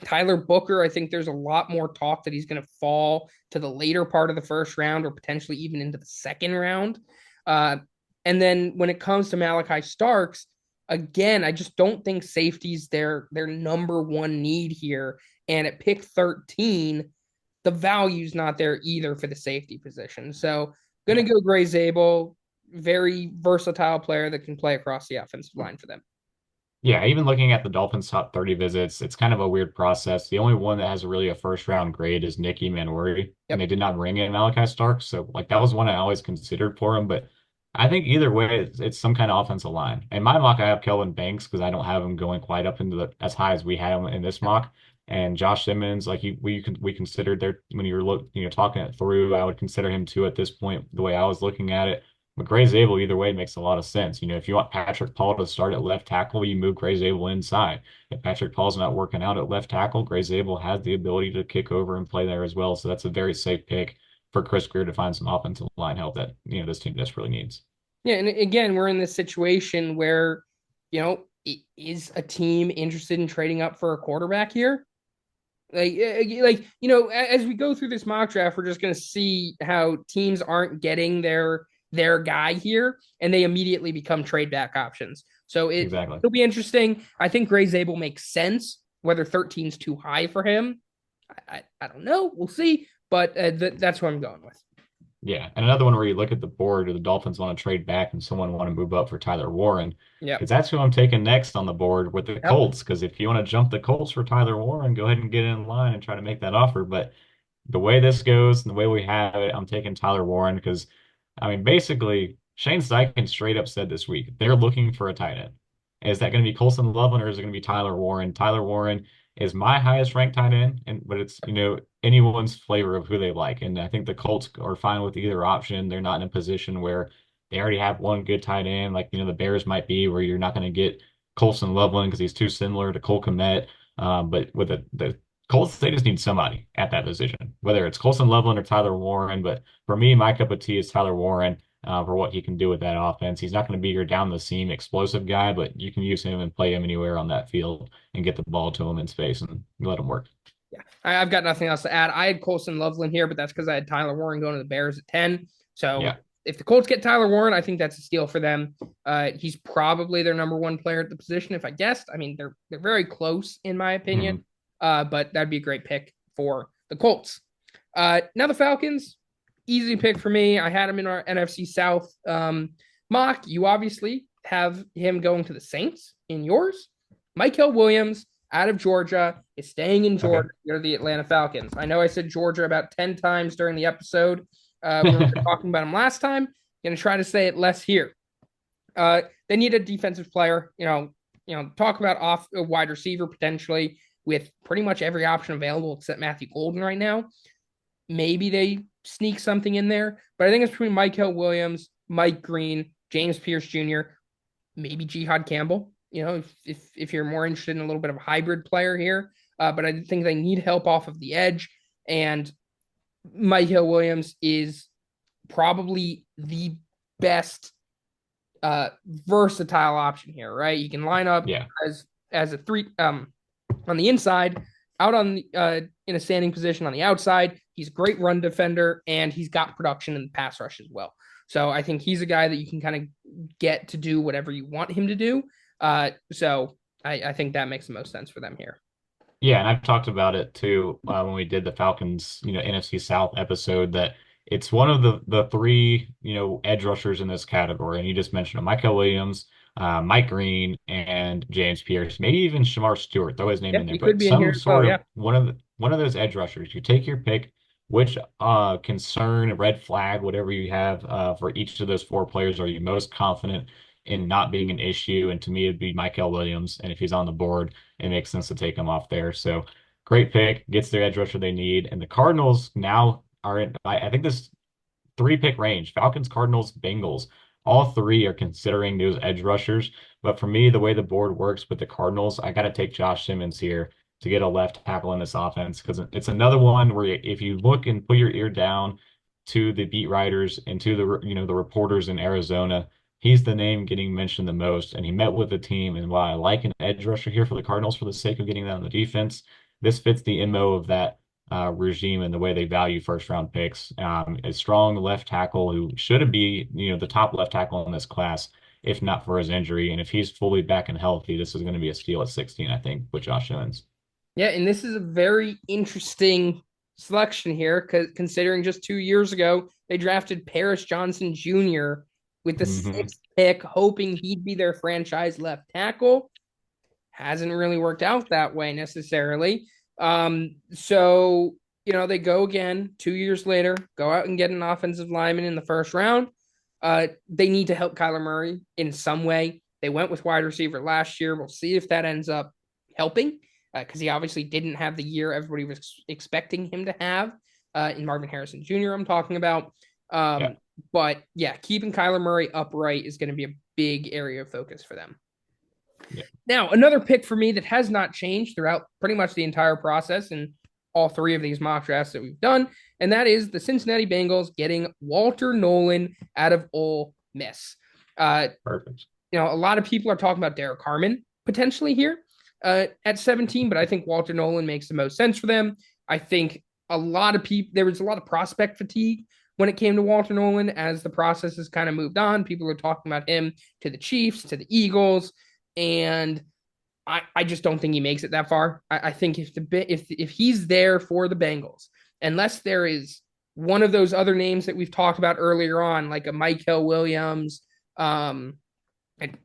Tyler Booker, I think there's a lot more talk that he's going to fall to the later part of the first round or potentially even into the second round. And then when it comes to Malachi Starks, again, I just don't think safety's their number one need here. And at pick 13, the value's not there either for the safety position. So gonna Yeah. go Gray Zabel, very versatile player that can play across the offensive line for them. Yeah, even looking at the Dolphins' top 30 visits, it's kind of a weird process. The only one that has really a first round grade is Nicky Manwari, and Yep. they did not bring in Malachi Stark. So, like, that was one I always considered for him. But I think either way, it's some kind of offensive line. In my mock, I have Kelvin Banks because I don't have him going quite up into the as high as we have him in this mock. And Josh Simmons, like we considered there when you were talking it through, I would consider him too at this point, the way I was looking at it. But Gray Zabel either way makes a lot of sense. If you want Patrick Paul to start at left tackle, you move Gray Zabel inside. If Patrick Paul's not working out at left tackle, Gray Zabel has the ability to kick over and play there as well. So that's a very safe pick for Chris Greer to find some offensive line help that this team desperately needs. Yeah, and again, we're in this situation where, is a team interested in trading up for a quarterback here? As we go through this mock draft, we're just going to see how teams aren't getting their guy here, and they immediately become trade back options. So Exactly. it'll be interesting. I think Gray Zabel makes sense. Whether 13's too high for him, I don't know. We'll see. But that's what I'm going with. Yeah, and another one where you look at the board, or the Dolphins want to trade back and someone want to move up for Tyler Warren, Yep. because that's who I'm taking next on the board with the Yep. Colts. Because if you want to jump the Colts for Tyler Warren, go ahead and get in line and try to make that offer. But the way this goes and the way we have it, I'm taking Tyler Warren because, I mean, basically, Shane Steichen straight up said this week they're looking for a tight end. Is that going to be Colson Loveland or is it going to be Tyler Warren? Tyler Warren is my highest ranked tight end, but it's anyone's flavor of who they like, and I think the Colts are fine with either option. They're not in a position where they already have one good tight end, like the Bears might be, where you're not going to get Colson Loveland because he's too similar to Cole Kmet. But with the Colts, they just need somebody at that position, whether it's Colson Loveland or Tyler Warren. But for me, my cup of tea is Tyler Warren for what he can do with that offense. He's not going to be your down the seam explosive guy, but you can use him and play him anywhere on that field and get the ball to him in space and let him work. Yeah, I've got nothing else to add. I had Colson Loveland here, but that's because I had Tyler Warren going to the Bears at 10. So Yeah. if the Colts get Tyler Warren, I think that's a steal for them. He's probably their number one player at the position, if I guessed. I mean, they're very close in my opinion, Mhm. but that'd be a great pick for the Colts. Now the Falcons, easy pick for me. I had him in our NFC South mock. You obviously have him going to the Saints in yours. Michael Williams out of Georgia is staying in Georgia. Okay. You're the Atlanta Falcons. I know I said Georgia about 10 times during the episode when we were talking about him last time. Going to try to say it less here. They need a defensive player. Talk about off a wide receiver potentially with pretty much every option available except Matthew Golden right now. Maybe they sneak something in there, but I think it's between Michael Williams, Mike Green, James Pierce Jr., maybe Jihad Campbell. If you're more interested in a little bit of a hybrid player here, but I think they need help off of the edge, and Michael Williams is probably the best versatile option here, right? You can line up Yeah. as a three on the inside, out on in a standing position on the outside. He's a great run defender, and he's got production in the pass rush as well. So I think he's a guy that you can kind of get to do whatever you want him to do. So I think that makes the most sense for them here. Yeah, and I've talked about it too when we did the Falcons, NFC South episode that it's one of the three, edge rushers in this category. And you just mentioned them, Michael Williams, Mike Green, and James Pierce, maybe even Shamar Stewart, throw his name Yeah, in there, he could but be in here some as well. sort Yeah. of one of those edge rushers. You take your pick, which concern, red flag, whatever you have for each of those four players are you most confident in not being an issue? And to me, it'd be Michael Williams. And if he's on the board, it makes sense to take him off there. So great pick, gets their edge rusher they need. And the Cardinals now are in, I think this three-pick range, Falcons, Cardinals, Bengals. All three are considering those edge rushers. But for me, the way the board works with the Cardinals, I got to take Josh Simmons here to get a left tackle in this offense because it's another one where if you look and put your ear down to the beat writers and to the reporters in Arizona, he's the name getting mentioned the most. And he met with the team. And while I like an edge rusher here for the Cardinals for the sake of getting that on the defense, this fits the MO of that regime and the way they value first round picks. A strong left tackle who should be, the top left tackle in this class, if not for his injury. And if he's fully back and healthy, this is going to be a steal at 16, I think, with Josh Jones. Yeah, and this is a very interesting selection here because considering just 2 years ago they drafted Paris Johnson Jr. with the Hmm. sixth pick, hoping he'd be their franchise left tackle. Hasn't really worked out that way necessarily. So they go again 2 years later, go out and get an offensive lineman in the first round. They need to help Kyler Murray in some way. They went with wide receiver last year. We'll see if that ends up helping because he obviously didn't have the year everybody was expecting him to have in Marvin Harrison Jr. I'm talking about. Yeah. But yeah, keeping Kyler Murray upright is going to be a big area of focus for them. Yeah. Now, another pick for me that has not changed throughout pretty much the entire process and all three of these mock drafts that we've done, and that is the Cincinnati Bengals getting Walter Nolan out of Ole Miss. Perfect. A lot of people are talking about Derek Harmon potentially here at 17, but I think Walter Nolan makes the most sense for them. I think there was a lot of prospect fatigue when it came to Walter Nolan as the process has kind of moved on. People are talking about him to the Chiefs, to the Eagles, and I just don't think he makes it that far. I think if he's there for the Bengals, unless there is one of those other names that we've talked about earlier on, like a Michael Williams, and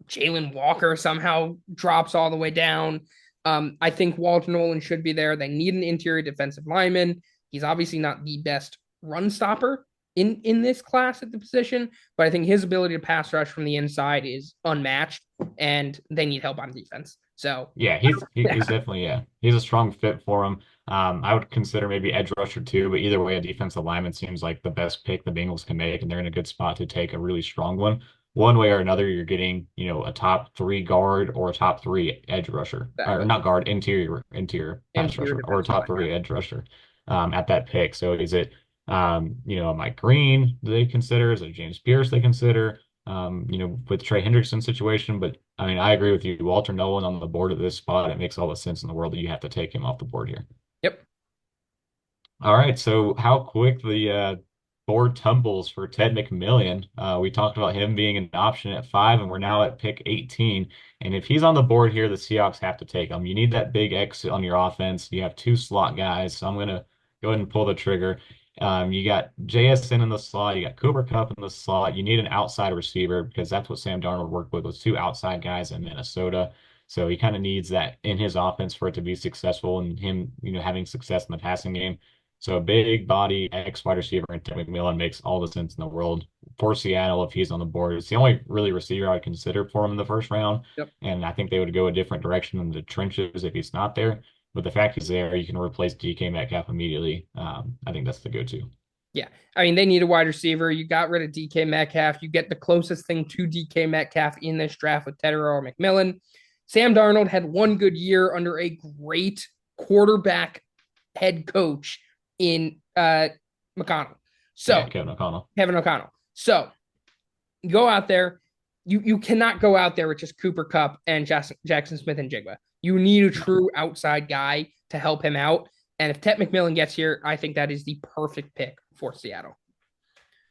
Jalen Walker somehow drops all the way down. I think Walter Nolan should be there. They need an interior defensive lineman. He's obviously not the best run stopper in this class at the position, but I think his ability to pass rush from the inside is unmatched, and they need help on defense. So Yeah, he's definitely, yeah, he's a strong fit for him. I would consider maybe edge rusher too, but either way, a defensive lineman seems like the best pick the Bengals can make, and they're in a good spot to take a really strong one. One way or another, you're getting, a top three guard or a top three edge rusher, or exactly. not guard, interior pass Interior rusher, or a defensive top line. Yeah. three edge rusher, at that pick. So is it, a Mike Green they consider? Is it James Pierce they consider? With Trey Hendrickson situation. But I mean, I agree with you. Walter Nolan on the board at this spot, it makes all the sense in the world that you have to take him off the board here. Yep. All right, so how quick the board tumbles for Ted McMillan. We talked about him being an option at 5, and we're now at pick 18. And if he's on the board here, the Seahawks have to take him. You need that big X on your offense. You have two slot guys, so I'm going to go ahead and pull the trigger. You got JSN in the slot. You got Cooper Kupp in the slot. You need an outside receiver because that's what Sam Darnold worked with was two outside guys in Minnesota. So he kind of needs that in his offense for it to be successful and him, having success in the passing game. So a big body X wide receiver and Ted McMillan makes all the sense in the world for Seattle if he's on the board. It's the only really receiver I would consider for him in the first round. Yep. And I think they would go a different direction in the trenches if he's not there. But the fact he's there, you can replace DK Metcalf immediately. I think that's the go-to. Yeah. I mean, they need a wide receiver. You got rid of DK Metcalf. You get the closest thing to DK Metcalf in this draft with Tedero McMillan. Sam Darnold had one good year under a great quarterback head coach in McConnell. So Yeah, Kevin O'Connell. Kevin O'Connell. So go out there. You cannot go out there with just Cooper Kupp and Jackson Smith and Jigba. You need a true outside guy to help him out. And if Tet McMillan gets here, I think that is the perfect pick for Seattle.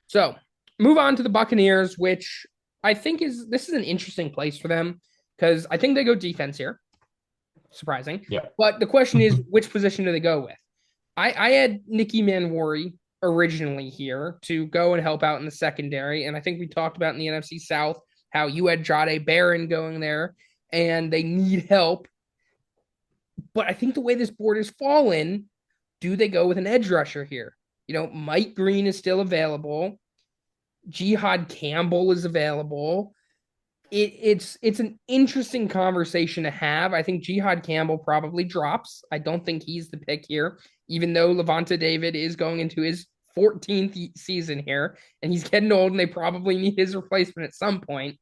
So move on to the Buccaneers, which I think this is an interesting place for them because I think they go defense here. Surprising. Yeah. But the question is, which position do they go with? I had Nicky Manwari originally here to go and help out in the secondary. And I think we talked about in the NFC South how you had Jahdae Barron going there and they need help. But I think the way this board is fallen, do they go with an edge rusher here? Mike Green is still available. Jihad Campbell is available. It's an interesting conversation to have. I think Jihad Campbell probably drops. I don't think he's the pick here, even though Levante David is going into his 14th season here, and he's getting old, and they probably need his replacement at some point.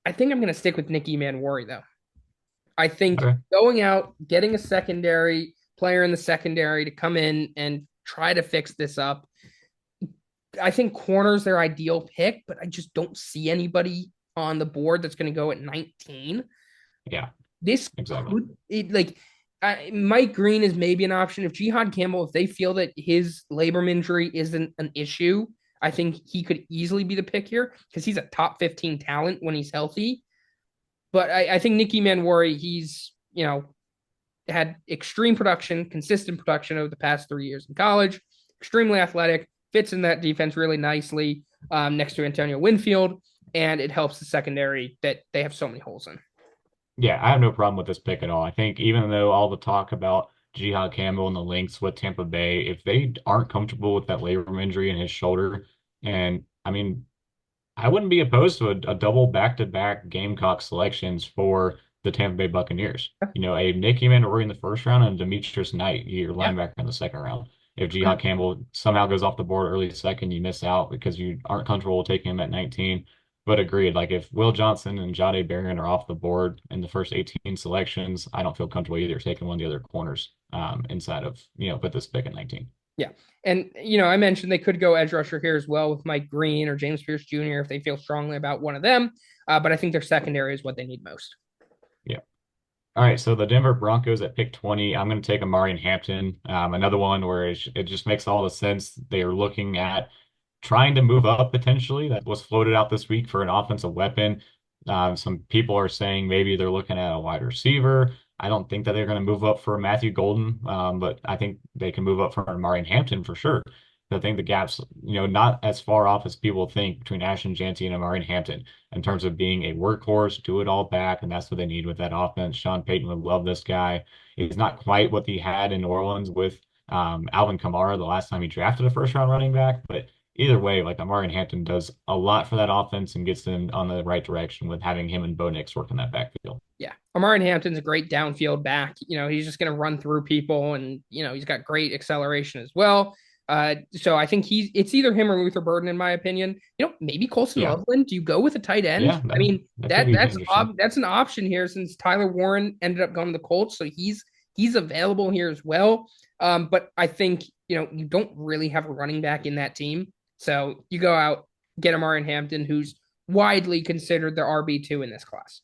I think I'm going to stick with Nicky Manwari, though. I think Okay. going out, getting a secondary player in the secondary to come in and try to fix this up. I think corner's their ideal pick, but I just don't see anybody on the board that's going to go at 19. Yeah, This exactly. could Mike Green is maybe an option. If Jihad Campbell, if they feel that his labrum injury isn't an issue, I think he could easily be the pick here because he's a top 15 talent when he's healthy. But I think Nicky Manwari, he's, had extreme production, consistent production over the past 3 years in college, extremely athletic, fits in that defense really nicely next to Antonio Winfield, and it helps the secondary that they have so many holes in. Yeah, I have no problem with this pick at all. I think even though all the talk about Jihad Campbell and the links with Tampa Bay, if they aren't comfortable with that labrum injury in his shoulder, and I mean, I wouldn't be opposed to a double back-to-back Gamecock selections for the Tampa Bay Buccaneers. A Nicky Manwari in the first round and Demetrius Knight, your Yeah. linebacker in the second round. If Jihad Campbell somehow goes off the board early second, you miss out because you aren't comfortable taking him at 19. But agreed, like if Will Johnson and Jahdae Barron are off the board in the first 18 selections, I don't feel comfortable either taking one of the other corners inside of, with this pick at 19. Yeah. And, I mentioned they could go edge rusher here as well with Mike Green or James Pierce Jr. if they feel strongly about one of them. But I think their secondary is what they need most. Yeah. All right, so the Denver Broncos at pick 20, I'm going to take Amari Hampton. Another one where it just makes all the sense. They are looking at trying to move up potentially. That was floated out this week for an offensive weapon. Some people are saying maybe they're looking at a wide receiver. I don't think that they're going to move up for Matthew Golden, but I think they can move up for Amari Hampton for sure. I think the gaps, not as far off as people think between Ashton Jeanty and Amari Hampton in terms of being a workhorse, do it all back, and that's what they need with that offense. Sean Payton would love this guy. He's not quite what he had in New Orleans with Alvin Kamara the last time he drafted a first round running back, but either way, like Amari Hampton does a lot for that offense and gets them on the right direction with having him and Bo Nix working that backfield. Yeah. Amari Hampton's a great downfield back. He's just going to run through people and, he's got great acceleration as well. So I think it's either him or Luther Burden, in my opinion. Maybe Colson Yeah. Loveland. Do you go with a tight end? Yeah, I mean, that could be interesting. that's an option here since Tyler Warren ended up going to the Colts. So he's available here as well. But I think, you don't really have a running back in that team. So you go out, get Amari Hampton, who's widely considered the RB2 in this class.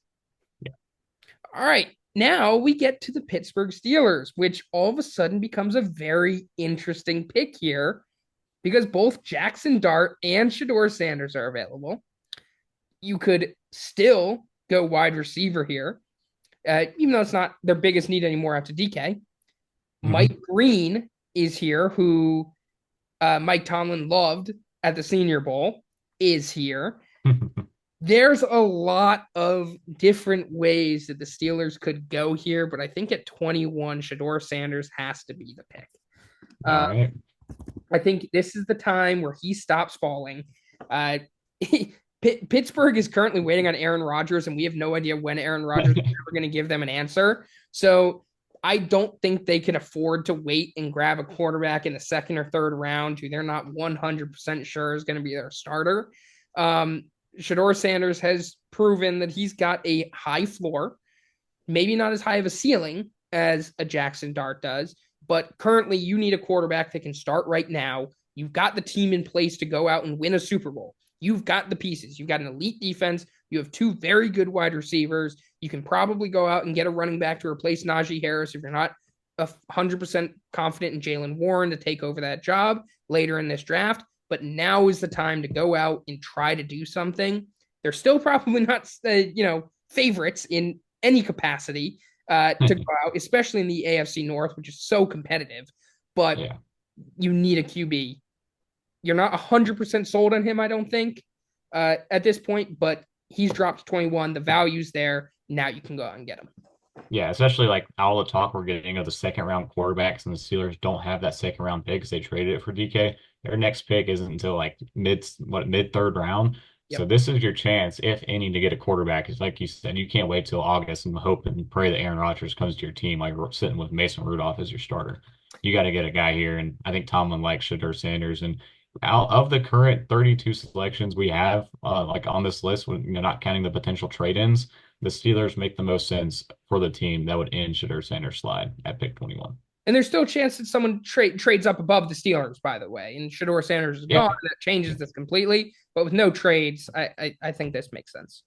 Yeah. All right. Now we get to the Pittsburgh Steelers, which all of a sudden becomes a very interesting pick here because both Jackson Dart and Shedeur Sanders are available. You could still go wide receiver here, even though it's not their biggest need anymore after DK. Mike Green is here, who Mike Tomlin loved at the Senior Bowl, is here. There's a lot of different ways that the Steelers could go here, but I think at 21, Shedeur Sanders has to be the pick. All right. I think this is the time where he stops falling. Pittsburgh is currently waiting on Aaron Rodgers, and we have no idea when Aaron Rodgers is ever going to give them an answer. So I don't think they can afford to wait and grab a quarterback in the second or third round who they're not 100% sure is going to be their starter. Shedeur Sanders has proven that he's got a high floor, maybe not as high of a ceiling as a Jackson Dart does, but currently you need a quarterback that can start right now. You've got the team in place to go out and win a Super Bowl. You've got the pieces. You've got an elite defense. You have two very good wide receivers. You can probably go out and get a running back to replace Najee Harris if you're not 100% confident in Jalen Warren to take over that job later in this draft, but now is the time to go out and try to do something. They're still probably not, favorites in any capacity to go out, especially in the AFC North, which is so competitive. But Yeah. you need a QB. You're not 100% sold on him, I don't think, at this point, but he's dropped to 21. The value's there. Now you can go out and get him. Yeah, especially like all the talk we're getting of the second round quarterbacks, and the Steelers don't have that second round pick because they traded it for DK. Their next pick isn't until like mid third round. So Yep. this is your chance, if any, to get a quarterback. It's like you said, you can't wait till August and hope and pray that Aaron Rodgers comes to your team like we're sitting with Mason Rudolph as your starter. You got to get a guy here, and I think Tomlin likes Shedeur Sanders. And out of the current 32 selections we have, like on this list, when not counting the potential trade-ins, the Steelers make the most sense for the team that would end Shedeur Sanders' slide at pick 21. And there's still a chance that someone trades up above the Steelers, by the way. And Shedeur Sanders is Yeah. gone. That changes this completely. But with no trades, I think this makes sense.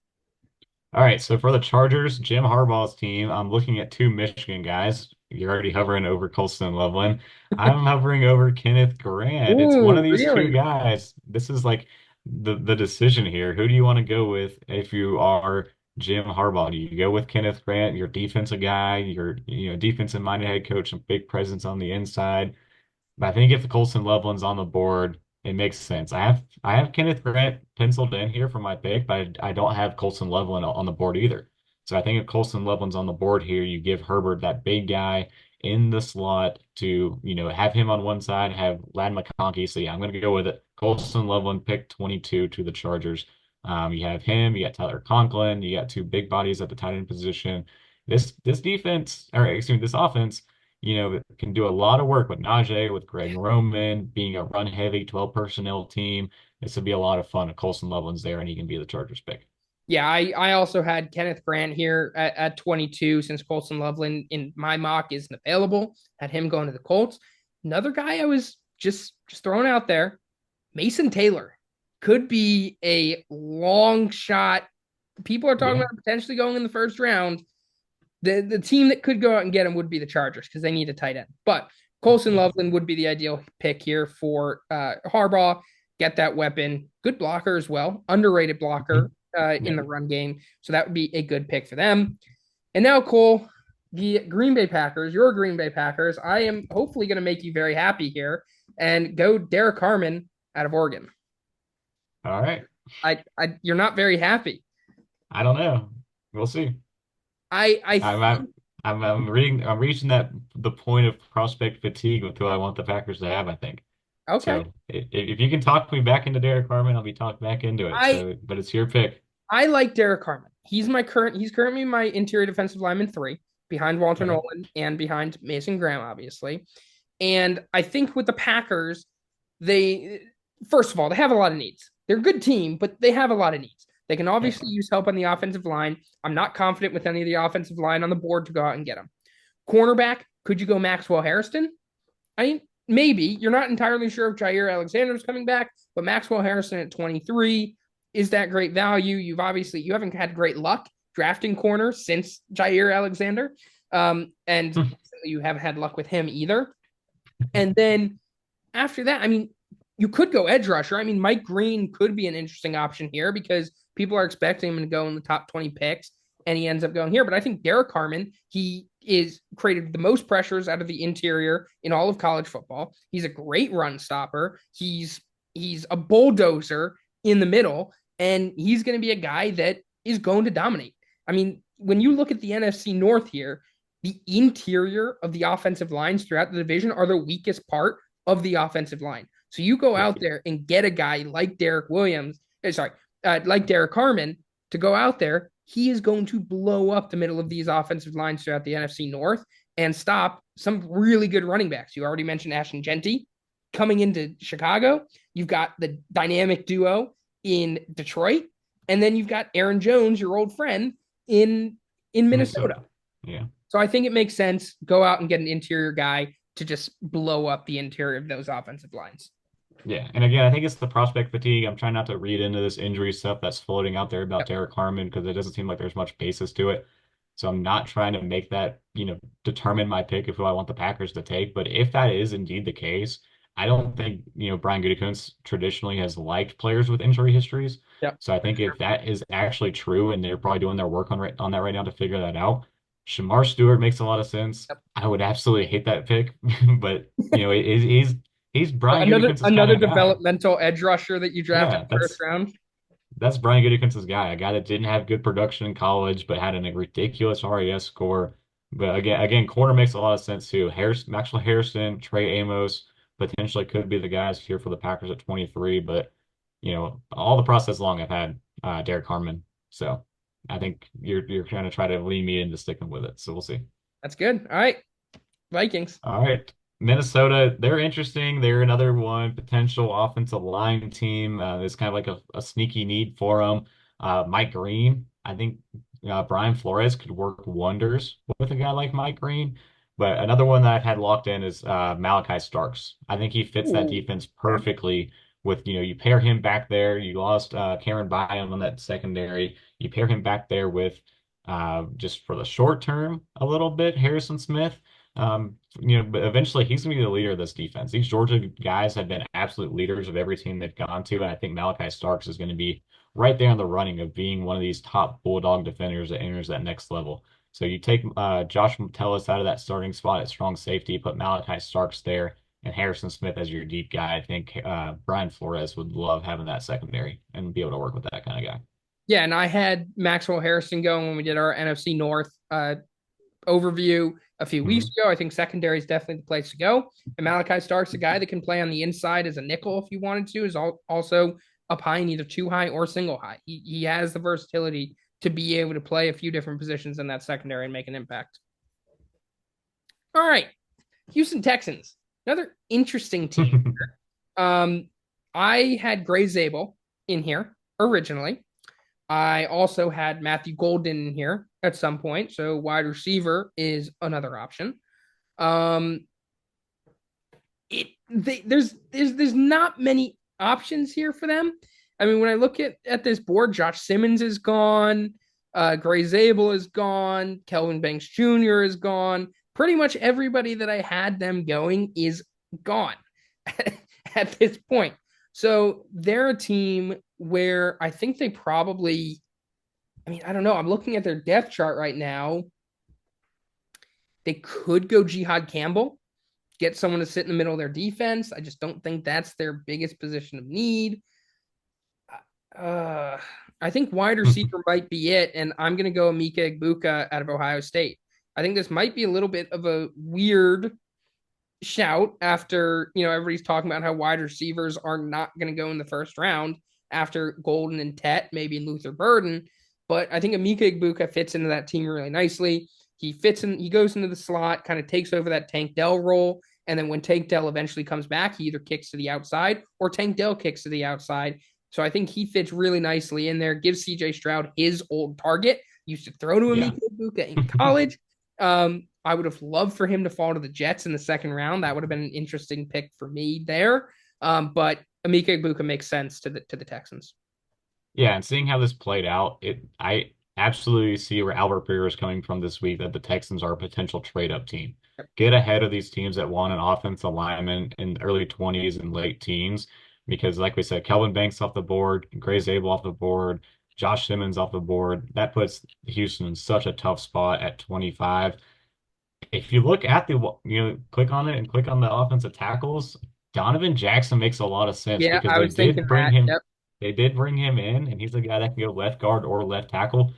All right. So for the Chargers, Jim Harbaugh's team, I'm looking at two Michigan guys. You're already hovering over Colston Loveland. I'm hovering over Kenneth Grant. It's one Ooh, of these two really? guys. This is like the decision here. Who do you want to go with if you are Jim Harbaugh? Do you go with Kenneth Grant, your defensive guy, your defensive minded head coach, a big presence on the inside? But I think if the Colson Loveland's on the board, it makes sense. I have Kenneth Grant penciled in here for my pick, but I don't have Colson Loveland on the board either. So I think if Colson Loveland's on the board here, you give Herbert that big guy in the slot to, have him on one side, have Lad McConkey. So yeah, I'm going to go with it. Colson Loveland, pick 22 to the Chargers. You have him, you got Tyler Conklin, you got two big bodies at the tight end position. This defense, or excuse me, this offense, can do a lot of work with Najee, with Greg Roman, being a run heavy 12 personnel team. This would be a lot of fun if Colson Loveland's there and he can be the Chargers pick. Yeah, I also had Kenneth Grant here at 22 since Colson Loveland in my mock isn't available. Had him going to the Colts. Another guy I was just throwing out there, Mason Taylor could be a long shot. People are talking Yeah. about potentially going in the first round. The team that could go out and get him would be the Chargers because they need a tight end. But Colson Yeah. Loveland would be the ideal pick here for Harbaugh. Get that weapon. Good blocker as well. Underrated blocker Mhm. in Yeah. the run game. So that would be a good pick for them. And now, Kole, the Green Bay Packers, your Green Bay Packers, I am hopefully going to make you very happy here and go Derek Harmon out of Oregon. All right. You're not very happy. I don't know. We'll see. I I'm think, I'm I'm reaching the point of prospect fatigue with who I want the Packers to have, I think. okay. So if you can talk me back into Derek Carmen, I'll be talked back into it. I So, but it's your pick. I like Derek Harmon. He's currently my interior defensive lineman 3 behind Walter Okay. Nolan and behind Mason Graham, obviously. And I think with the Packers, they first of all, they have a lot of needs. They're a good team, but they have a lot of needs. They can Yeah. obviously use help on the offensive line. I'm not confident with any of the offensive line on the board to go out and get them. Cornerback, could you go Maxwell Harrison? I mean, maybe. You're not entirely sure if Jair Alexander is coming back, but Maxwell Harrison at 23 is that great value. You haven't had great luck drafting corner since Jair Alexander, and you haven't had luck with him either. And then after that, I mean, you could go edge rusher. I mean, Mike Green could be an interesting option here because people are expecting him to go in the top 20 picks, and he ends up going here. But I think Derek Harmon, he is created the most pressures out of the interior in all of college football. He's a great run stopper. He's a bulldozer in the middle, and he's going to be a guy that is going to dominate. I mean, when you look at the NFC North here, the interior of the offensive lines throughout the division are the weakest part of the offensive line. So you go Yeah. out there and get a guy like like Derek Harmon to go out there. He is going to blow up the middle of these offensive lines throughout the NFC North and stop some really good running backs. You already mentioned Ashton Jeanty coming into Chicago. You've got the dynamic duo in Detroit, and then you've got Aaron Jones, your old friend, in Minnesota. Minnesota. Yeah. So I think it makes sense. Go out and get an interior guy to just blow up the interior of those offensive lines. Yeah. And again, I think it's the prospect fatigue. I'm trying not to read into this injury stuff that's floating out there about Yep. Derek Harmon because it doesn't seem like there's much basis to it. So I'm not trying to make that, determine my pick of who I want the Packers to take. But if that is indeed the case, I don't think, Brian Gutekunst traditionally has liked players with injury histories. Yep. So I think if that is actually true, and they're probably doing their work on that right now to figure that out, Shamar Stewart makes a lot of sense. I would absolutely hate that pick, but he's Brian Gutekunst's kind Another of guy. developmental edge rusher that you drafted Yeah, first round. that's Brian Gutekunst's guy, a guy that didn't have good production in college, but had a ridiculous RAS score. But again, corner makes a lot of sense too. Maxwell Harrison, Trey Amos potentially could be the guys here for the Packers at 23. But all the process long, I've had Derek Harmon, so I think you're trying to try to lean me into sticking with it. So we'll see. That's good. All right, Vikings. All right. Minnesota, they're interesting. They're another one potential offensive line team. It's kind of like a sneaky need for them. Mike Green, I think Brian Flores could work wonders with a guy like Mike Green. But another one that I've had locked in is Malachi Starks. I think he fits that Ooh, defense perfectly with, you pair him back there. You lost Cameron Byam on that secondary. You pair him back there with just for the short term a little bit, Harrison Smith. But eventually he's going to be the leader of this defense. These Georgia guys have been absolute leaders of every team they've gone to, and I think Malachi Starks is going to be right there in the running of being one of these top Bulldog defenders that enters that next level. So you take Josh Metellus out of that starting spot at strong safety, put Malachi Starks there, and Harrison Smith as your deep guy. I think Brian Flores would love having that secondary and be able to work with that kind of guy. yeah, and I had Maxwell Harrison going when we did our NFC North overview a few weeks Hmm. ago. I think secondary is definitely the place to go. And Malachi Stark's a guy that can play on the inside as a nickel if you wanted to, is also up high in either two high or single high. He has the versatility to be able to play a few different positions in that secondary and make an impact. All right, Houston Texans, another interesting team. Um, I had Gray Zabel in here originally. I also had Matthew Golden in here at some point, so wide receiver is another option. Um, there's not many options here for them. I mean, when I look at this board, Josh Simmons is gone, Gray Zabel is gone, Kelvin Banks Jr. is gone. Pretty much everybody that I had them going is gone at this point. So they're a team where I think they probably, I mean, I don't know. I'm looking at their depth chart right now. They could go Jihad Campbell, get someone to sit in the middle of their defense. I just don't think that's their biggest position of need. Uh, I think wide receiver might be it, and I'm going to go Emeka Egbuka out of Ohio State. I think this might be a little bit of a weird shout after everybody's talking about how wide receivers are not going to go in the first round after Golden and Tet, maybe Luther Burden. But I think Emeka Egbuka fits into that team really nicely. He fits in, he goes into the slot, kind of takes over that Tank Dell role. And then when Tank Dell eventually comes back, he either kicks to the outside or Tank Dell kicks to the outside. So I think he fits really nicely in there, gives CJ Stroud his old target. Used to throw to Yeah. Emeka Egbuka in college. I would have loved for him to fall to the Jets in the second round. That would have been an interesting pick for me there. But Emeka Egbuka makes sense to the Texans. Yeah, and seeing how this played out, I absolutely see where Albert Breer is coming from this week that the Texans are a potential trade-up team. Get ahead of these teams that want an offensive lineman in the early 20s and late teens, because like we said, Kelvin Banks off the board, Gray Zabel off the board, Josh Simmons off the board. That puts Houston in such a tough spot at 25. If you look at click on it and click on the offensive tackles, Donovan Jackson makes a lot of sense Yeah, because I was thinking that. Yep. they did bring him in, and he's a guy that can go left guard or left tackle.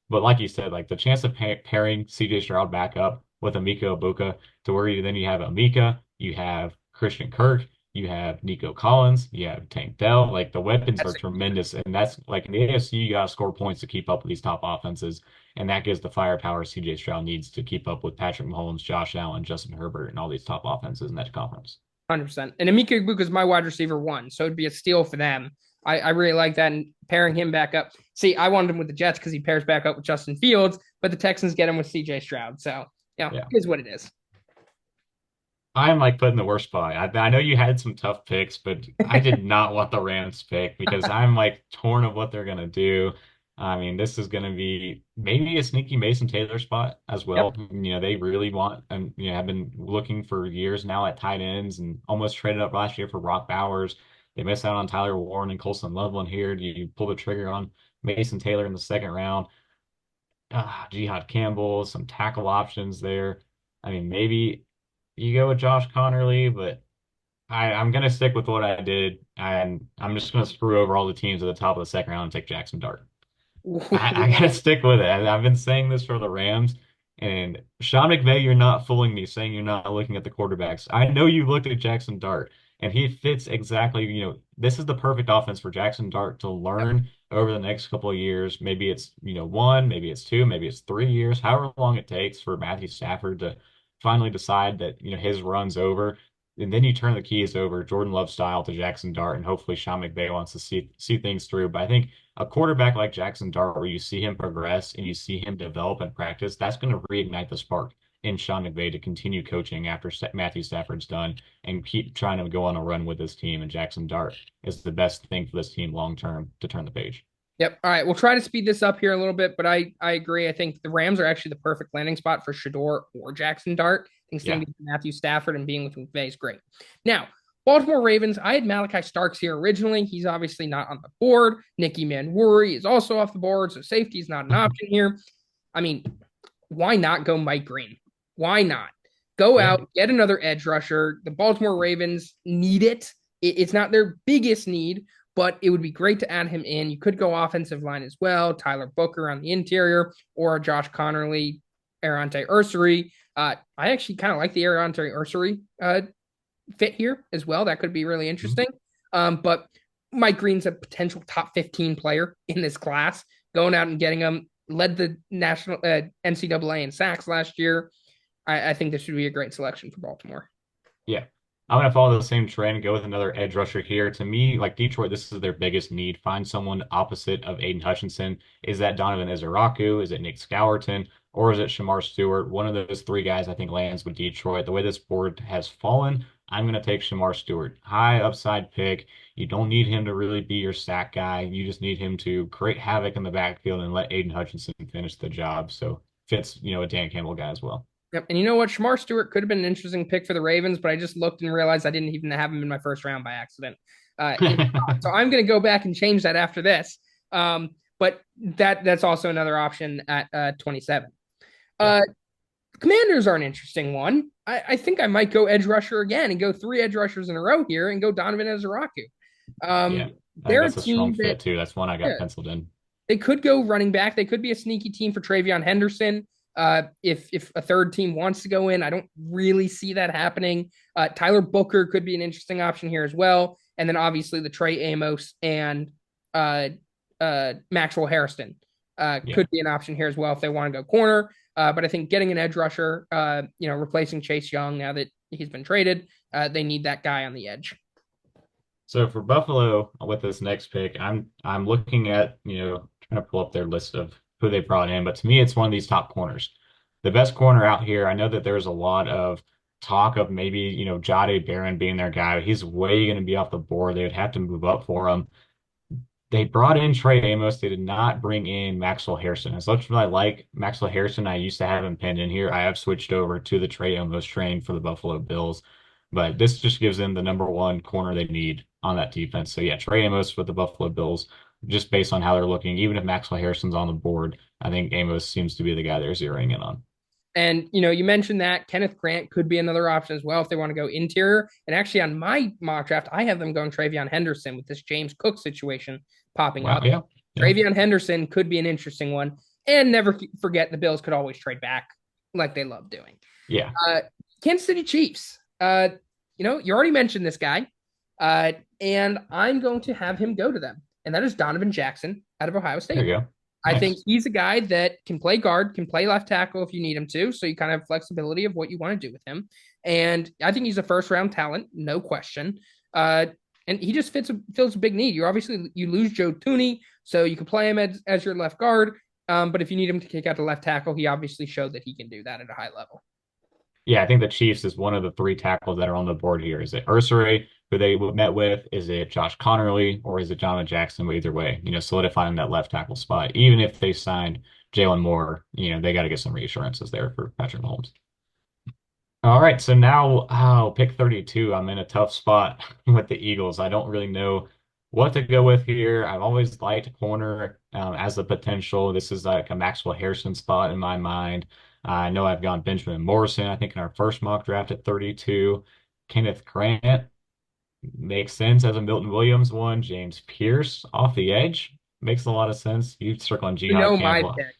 But like you said, like the chance of pairing CJ Stroud back up with Emeka Ibuka to where then you have Emeka, you have Christian Kirk, you have Nico Collins, you have Tank Dell. Like the weapons are That's tremendous, and that's like in the AFC, you got to score points to keep up with these top offenses. And that gives the firepower CJ Stroud needs to keep up with Patrick Mahomes, Josh Allen, Justin Herbert, and all these top offenses in that conference. 100%. And Emeka Egbuka is my wide receiver one, so it'd be a steal for them. I really like that, and pairing him back up. See, I wanted him with the Jets because he pairs back up with Justin Fields, but the Texans get him with CJ Stroud. So, Yeah. it is what it is. I'm like put in the worst spot. I know you had some tough picks, but I did not want the Rams pick because I'm like torn of what they're gonna do. I mean, this is going to be maybe a sneaky Mason Taylor spot as well. Yep. They really want and have been looking for years now at tight ends and almost traded up last year for Brock Bowers. They missed out on Tyler Warren and Colson Loveland here. Do you pull the trigger on Mason Taylor in the second round? Jihad Campbell, some tackle options there. I mean, maybe you go with Josh Connerly, but I'm gonna stick with what I did, and I'm just gonna screw over all the teams at the top of the second round and take Jackson Dart. I gotta stick with it. I've been saying this for the Rams, and Sean McVay, you're not fooling me saying you're not looking at the quarterbacks. I know you looked at Jackson Dart, and he fits exactly, this is the perfect offense for Jackson Dart to Yep. learn over the next couple of years. Maybe it's, one, maybe it's two, maybe it's 3 years, however long it takes for Matthew Stafford to finally decide that, his run's over. And then you turn the keys over Jordan Love style to Jackson Dart, and hopefully Sean McVay wants to see things through. But I think a quarterback like Jackson Dart, where you see him progress and you see him develop and practice, that's going to reignite the spark in Sean McVay to continue coaching after Matthew Stafford's done and keep trying to go on a run with this team. And Jackson Dart is the best thing for this team long term to turn the page. Yep. All right. We'll try to speed this up here a little bit, but I agree. I think the Rams are actually the perfect landing spot for Shador or Jackson Dart. I think staying Yeah. with Matthew Stafford and being with McVay is great. Now, Baltimore Ravens, I had Malachi Starks here originally. He's obviously not on the board. Nicky Manwuri is also off the board, so safety is not an option here. I mean, why not go Mike Green? Why not? Go Yeah. out, get another edge rusher. The Baltimore Ravens need it. It's not their biggest need, but it would be great to add him in. You could go offensive line as well. Tyler Booker on the interior or Josh Connerly, Arante Ursary. I actually kind of like the Arante Ursary fit here as well. That could be really Mhm. interesting. But Mike Green's a potential top 15 player in this class. Going out and getting him, led the national NCAA in sacks last year. I think this would be a great selection for Baltimore. Yeah. I'm going to follow the same trend, go with another edge rusher here. To me, like Detroit, this is their biggest need. Find someone opposite of Aiden Hutchinson. Is that Donovan Ezeraku? Is it Nick Scourton? Or is it Shamar Stewart? One of those three guys I think lands with Detroit. The way this board has fallen, I'm going to take Shamar Stewart. High upside pick. You don't need him to really be your sack guy. You just need him to create havoc in the backfield and let Aiden Hutchinson finish the job. So fits, a Dan Campbell guy as well. Yep. And you know what? Shamar Stewart could have been an interesting pick for the Ravens, but I just looked and realized I didn't even have him in my first round by accident. So I'm going to go back and change that after this. But that's also another option at 27. Yeah. Uh, Commanders are an interesting one. I think I might go edge rusher again and go three edge rushers in a row here and go Donovan Ezeraku. Yeah. I think They're a that's a strong team that, fit too. That's one I got yeah, penciled in. they could go running back. They could be a sneaky team for Travion Henderson. If a third team wants to go in, I don't really see that happening. Tyler Booker could be an interesting option here as well. And then obviously the Trey Amos and uh, Maxwell Harrison Yeah. could be an option here as well if they want to go corner. But I think getting an edge rusher, replacing Chase Young now that he's been traded, they need that guy on the edge. So for Buffalo with this next pick, I'm looking at, trying to pull up their list of who they brought in, but to me it's one of these top corners. The best corner out here, I know that there's a lot of talk of maybe, Jade Barron being their guy, but he's way going to be off the board. They would have to move up for him. They brought in Trey Amos. They did not bring in Maxwell Harrison. As much as I like Maxwell Harrison, I used to have him pinned in here. I have switched over to the Trey Amos train for the Buffalo Bills. But this just gives them the number one corner they need on that defense. So yeah, Trey Amos with the Buffalo Bills, just based on how they're looking. Even if Maxwell Harrison's on the board, I think Amos seems to be the guy they're zeroing in on. And you mentioned that Kenneth Grant could be another option as well if they want to go interior. And actually, on my mock draft, I have them going Travion Henderson with this James Cook situation popping Wow, up. yeah. Yeah. Travion Henderson could be an interesting one. And never forget the Bills could always trade back like they love doing. Yeah. Kansas City Chiefs. You already mentioned this guy, and I'm going to have him go to them, and that is Donovan Jackson out of Ohio There State. you go. I think Nice. he's a guy that can play guard, can play left tackle if you need him to. So you kind of have flexibility of what you want to do with him. And I think he's a first round talent, no question. And he just fills a big need. You lose Joe Tooney, so you can play him as your left guard. But if you need him to kick out the left tackle, he obviously showed that he can do that at a high level. Yeah, I think the Chiefs is one of the three tackles that are on the board here. Is it Ursary? who they met with? Is it Josh Connerly or is it Jonathan Jackson? But either way, solidifying that left tackle spot. Even if they signed Jalen Moore, they got to get some reassurances there for Patrick Mahomes. All right, so now, pick 32. I'm in a tough spot with the Eagles. I don't really know what to go with here. I've always liked corner as a potential. This is like a Maxwell Harrison spot in my mind. I know I've gone Benjamin Morrison, I think, in our first mock draft at 32. Kenneth Grant makes sense as a Milton Williams one. James Pierce off the edge makes a lot of sense. You circling You Jihad know my Campbell. pick.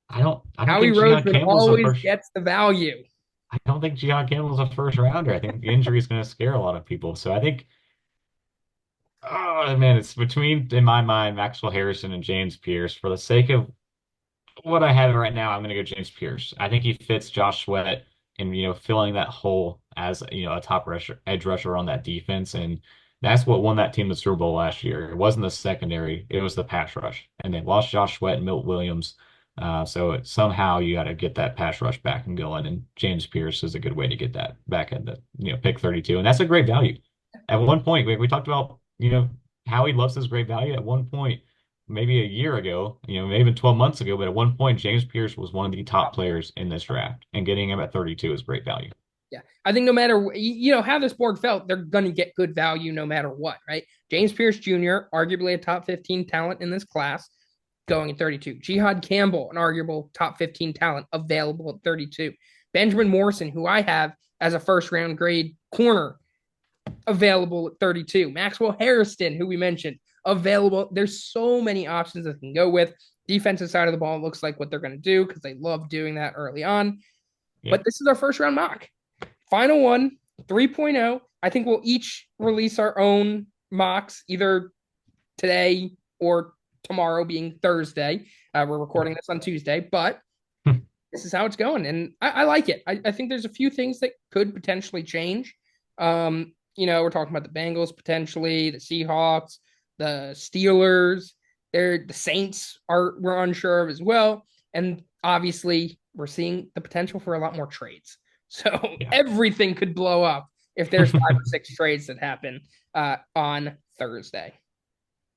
I don't Howie think Jihad Roseman Campbell's a always first. gets the value. I don't think Jeanty Campbell's a first rounder. I think the injury is going to scare a lot of people. So I think, oh man, it's between, in my mind, Maxwell Harrison and James Pierce. For the sake of what I have right now, I'm going to go James Pierce. I think he fits Josh Sweat in, filling that hole as, a top rusher, edge rusher on that defense. And that's what won that team the Super Bowl last year. It wasn't the secondary, it was the pass rush. And they lost Josh Sweat and Milt Williams. So somehow you got to get that pass rush back and going. And James Pierce is a good way to get that back at the, pick 32. And that's a great value. At one point, we talked about, how he loves his great value. At one point, maybe a year ago, maybe even 12 months ago, but at one point, James Pierce was one of the top players in this draft, and getting him at 32 is great value. Yeah. I think no matter how this board felt, they're going to get good value no matter what, right? James Pierce Jr., arguably a top 15 talent in this class, going at 32. Jihad Campbell, an arguable top 15 talent, available at 32. Benjamin Morrison, who I have as a first round grade corner, available at 32. Maxwell Harrison, who we mentioned, available. There's so many options that can go with. Defensive side of the ball looks like what they're going to do because they love doing that early on. Yeah. But this is our first round mock. Final one, 3.0. I think we'll each release our own mocks either today or tomorrow, being Thursday. We're recording this on Tuesday, but this is how it's going. And I like it. I think there's a few things that could potentially change. We're talking about the Bengals potentially, the Seahawks, the Steelers. The Saints we're unsure of as well. And obviously, we're seeing the potential for a lot more trades. So everything could blow up if there's 5 or 6 trades that happen on Thursday.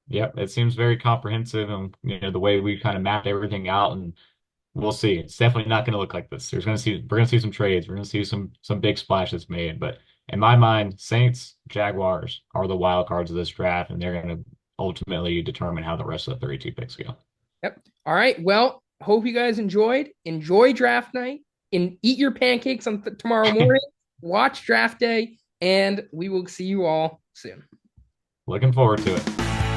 Yep, it seems very comprehensive, and the way we kind of mapped everything out, and we'll see. It's definitely not going to look like this. We're going to see some trades. We're going to see some big splashes made. But in my mind, Saints, Jaguars are the wild cards of this draft, and they're going to ultimately determine how the rest of the 32 picks go. Yep. All right. Well, hope you guys enjoyed. Enjoy draft night. And eat your pancakes on tomorrow morning. Watch draft day, and we will see you all soon. Looking forward to it.